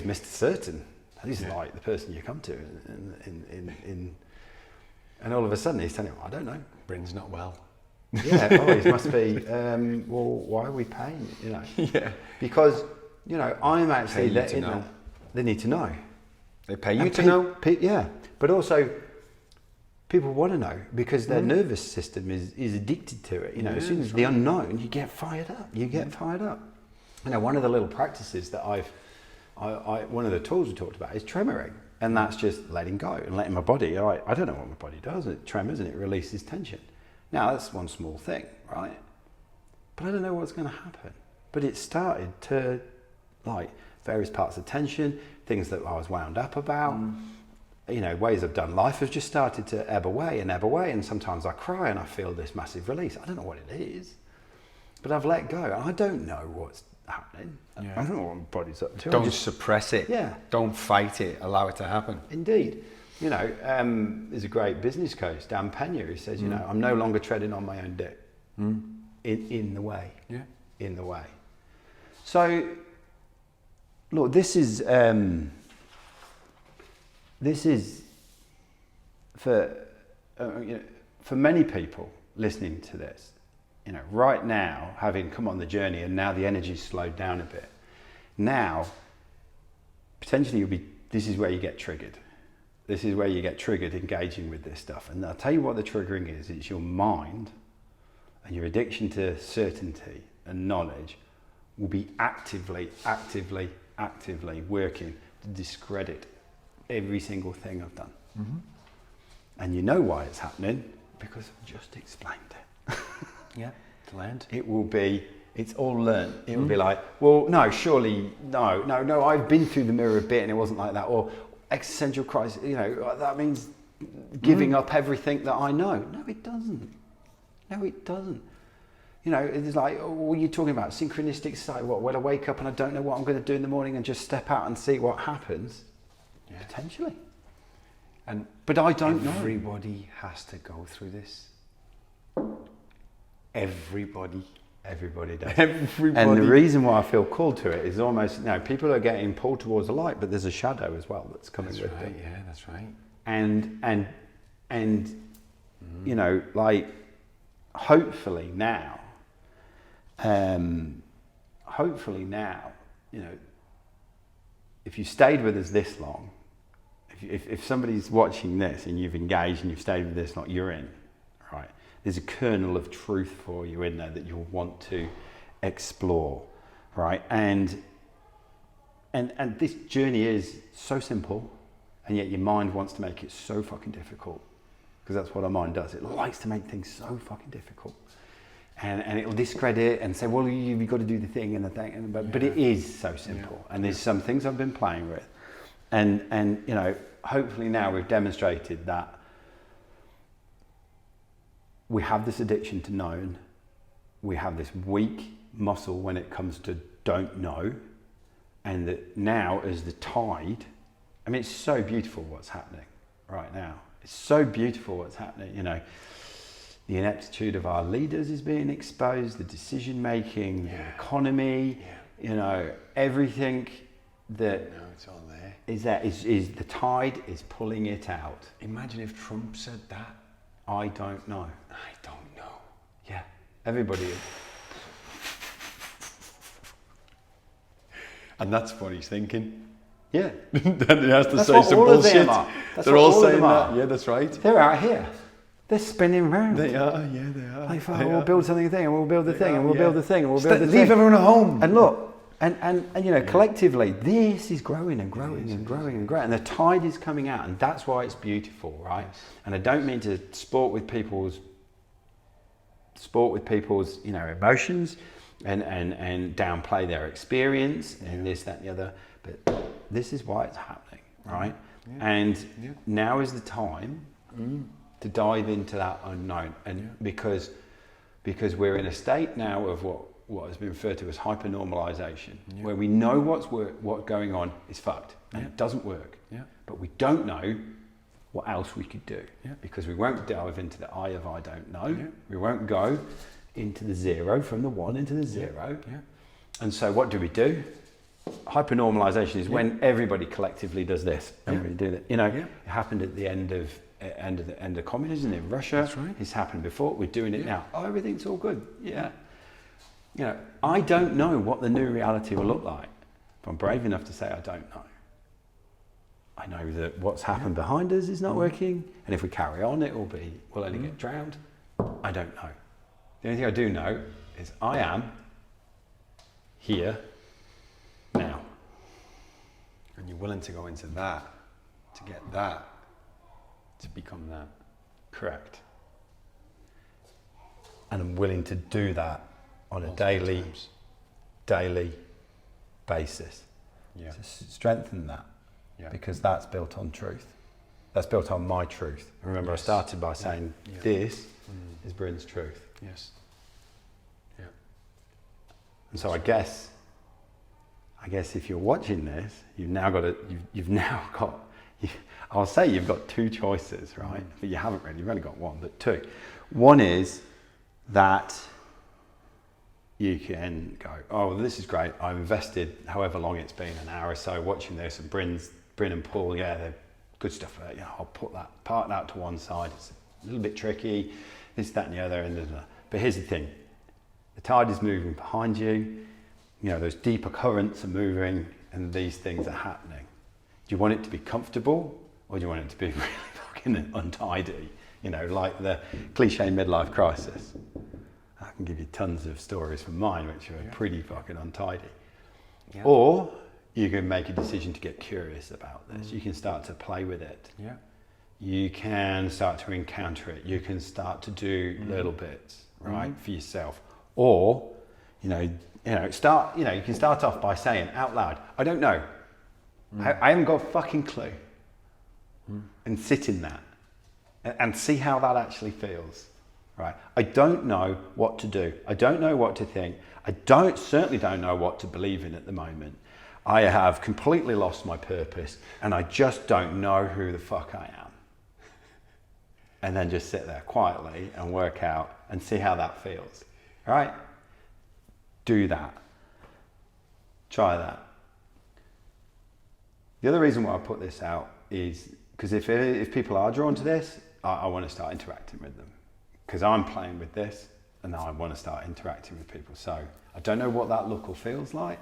Mr. Certain. He's like the person you come to and all of a sudden he's telling you, I don't know. Bryn's not well. He must be, well, why are we paying, Yeah. Because, I'm actually letting know. They need to know. They pay you to know? But also, people want to know because their nervous system is addicted to it. As soon as the unknown, you get fired up. One of the little practices that one of the tools we talked about is tremoring. And that's just letting go and letting my body, I don't know what my body does. It tremors and it releases tension. Now, that's one small thing, right? But I don't know what's going to happen. But it started to, various parts of tension, things that I was wound up about, ways I've done life have just started to ebb away, and sometimes I cry and I feel this massive release. I don't know what it is, but I've let go, and I don't know what's happening. Yeah. I don't know what my body's up to. Don't suppress it. Yeah. Don't fight it. Allow it to happen. Indeed. There's a great business coach, Dan Pena, who says, I'm no longer treading on my own dick. In the way. Yeah. In the way. So, look, this is for for many people listening to this, right now, having come on the journey and now the energy's slowed down a bit, now potentially this is where you get triggered. This is where you get triggered engaging with this stuff. And I'll tell you what the triggering is. It's your mind and your addiction to certainty and knowledge will be actively working to discredit every single thing I've done. Mm-hmm. And you know why it's happening? Because I've just explained it. Yeah, it's learned. It's all learned. It will be like, well, no, surely, no, I've been through the mirror a bit and it wasn't like that. Or existential crisis, that means giving up everything that I know. No, it doesn't. It's like, what are you talking about? Synchronistic sight, what? When I wake up and I don't know what I'm going to do in the morning and just step out and see what happens? Yeah. Potentially. But I don't know. Everybody has to go through this. Everybody does. Everybody. And the reason why I feel called to it is almost, people are getting pulled towards the light, but there's a shadow as well that's coming with them. Yeah, that's right. And hopefully now, if you stayed with us this long, if somebody's watching this and you've engaged and you've stayed with this long, you're in, right? There's a kernel of truth for you in there that you'll want to explore, right? And this journey is so simple, and yet your mind wants to make it so fucking difficult, because that's what our mind does. It likes to make things so fucking difficult, and it'll discredit and say, well, you've got to do the thing and the thing, but it is so simple. And there's some things I've been playing with, and hopefully now we've demonstrated that we have this addiction to known, we have this weak muscle when it comes to don't know, and that now as the tide, it's so beautiful what's happening right now. It's so beautiful what's happening, the ineptitude of our leaders is being exposed, the decision making, the economy, everything that it's all there. Is the tide is pulling it out. Imagine if Trump said that. I don't know. Yeah, everybody is. And that's what he's thinking. Yeah. Then he has to say some bullshit. They're all saying that. Yeah, that's right. They're out here. They're spinning round. They are, yeah, they are. Like, we'll build something thing, and we'll build the thing, and we'll build the thing, and we'll build the thing. Leave everyone at home. And look, and collectively, this is growing and growing and growing and growing, and the tide is coming out, and that's why it's beautiful, right? Yes. And I don't mean to sport with people's emotions and downplay their experience and this, that, and the other, but this is why it's happening, right? Yeah. And now is the time to dive into that unknown, and because we're in a state now of what has been referred to as hypernormalization, where we know what's going on is fucked and it doesn't work, but we don't know what else we could do, because we won't delve into the eye of I don't know. We won't go into the zero, from the one into the zero. And so what do? Hypernormalization is when everybody collectively does this. Everybody do that. It happened at the end of communism in Russia. That's right. It's happened before. We're doing it now. Oh, everything's all good. I don't know what the new reality will look like, but I'm brave enough to say I don't know. I know that what's happened behind us is not working, and if we carry on, we'll only get drowned. I don't know. The only thing I do know is I am here now. And you're willing to go into that, to get that, to become that. Correct. And I'm willing to do that on a daily basis. To strengthen that. Because that's built on truth. That's built on my truth. Remember, I started by saying this is Bryn's truth. Yes. Yeah. And so I guess if you're watching this, you've now got I'll say you've got two choices, right? But you haven't really. You've only got one, but two. One is that you can go, oh, this is great. I've invested however long it's been, an hour or so, watching this, and Bryn and Paul, they're good stuff. I'll put that, park that to one side. It's a little bit tricky, this, that and the other. But here's the thing, the tide is moving behind you, you know, those deeper currents are moving and these things are happening. Do you want it to be comfortable or do you want it to be really fucking untidy? You know, like the cliche midlife crisis. I can give you tons of stories from mine which are pretty fucking untidy. Yeah. Or you can make a decision to get curious about this. You can start to play with it. Yeah. You can start to encounter it. You can start to do little bits, right, for yourself. Or, you can start off by saying out loud, I don't know. I haven't got a fucking clue. And sit in that and see how that actually feels, right? I don't know what to do. I don't know what to think. I certainly don't know what to believe in at the moment. I have completely lost my purpose and I just don't know who the fuck I am. And then just sit there quietly and work out and see how that feels, all right? Do that. Try that. The other reason why I put this out is because if people are drawn to this, I want to start interacting with them. Because I'm playing with this and I want to start interacting with people. So I don't know what that look or feels like.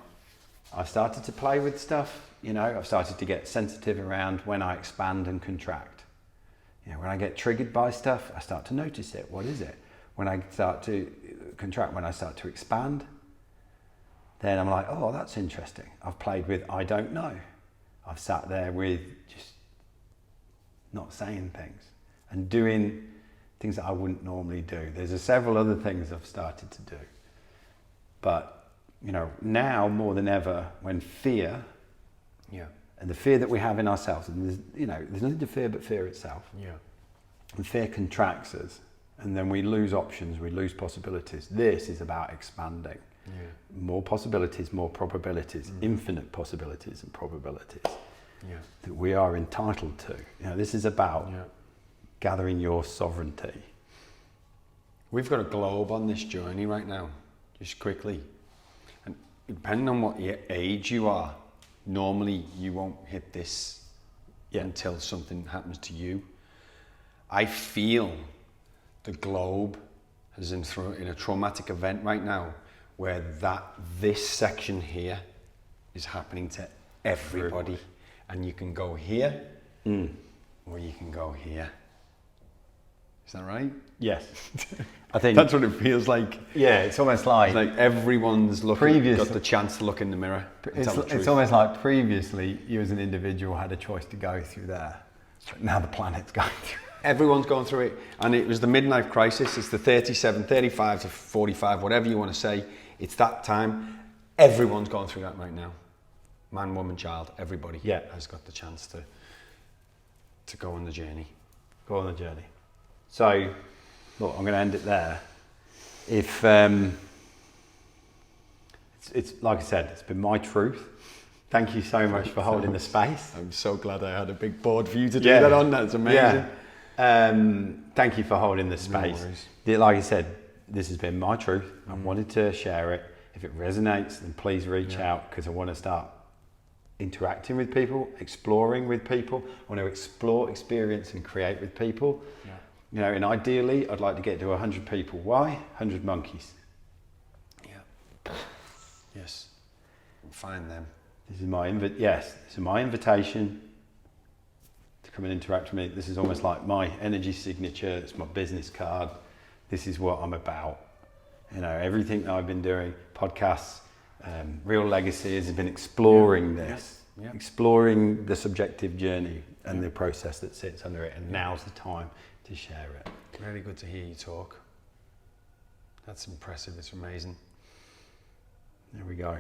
I've started to play with stuff, you know, I've started to get sensitive around when I expand and contract. You know, when I get triggered by stuff, I start to notice it. What is it? When I start to contract, when I start to expand, then I'm like, oh, that's interesting. I've played with I don't know. I've sat there with just not saying things and doing things that I wouldn't normally do. There's several other things I've started to do. But, you know, now more than ever, when fear, and the fear that we have in ourselves, and there's nothing to fear but fear itself. Yeah. And fear contracts us, and then we lose options, we lose possibilities. This is about expanding. Yeah. More possibilities, more probabilities, infinite possibilities and probabilities that we are entitled to. You know, this is about gathering your sovereignty. We've got a globe on this journey right now, just quickly. And depending on what age you are, normally you won't hit this until something happens to you. I feel the globe is in a traumatic event right now where this section here is happening to everybody. And you can go here or you can go here. Is that right? Yes. I think that's what it feels like. Yeah, it's almost like everyone's got the chance to look in the mirror. It's almost like previously you as an individual had a choice to go through there. But now the planet's going through. Everyone's going through it. And it was the midlife crisis. It's the 37, 35 to 45, whatever you want to say. It's that time. Everyone's going through that right now. Man, woman, child, everybody has got the chance to go on the journey. Go on the journey. So, look, I'm going to end it there. If it's like I said, it's been my truth. Thank you so much for holding the space. I'm so glad I had a big board for you to do that on. That's amazing. Thank you for holding the space. No, like I said, this has been my truth. I wanted to share it. If it resonates, then please reach out, because I want to start interacting with people, exploring with people. I want to explore, experience and create with people. Yeah. You know, and ideally I'd like to get to 100 people. Why? 100 monkeys. Yeah. Yes. Find them. This is my invitation to come and interact with me. This is almost like my energy signature. It's my business card. This is what I'm about. You know, everything that I've been doing, podcasts, Real Legacy, has been exploring this, exploring the subjective journey and the process that sits under it. And now's the time to share it. Really good to hear you talk. That's impressive. It's amazing. There we go.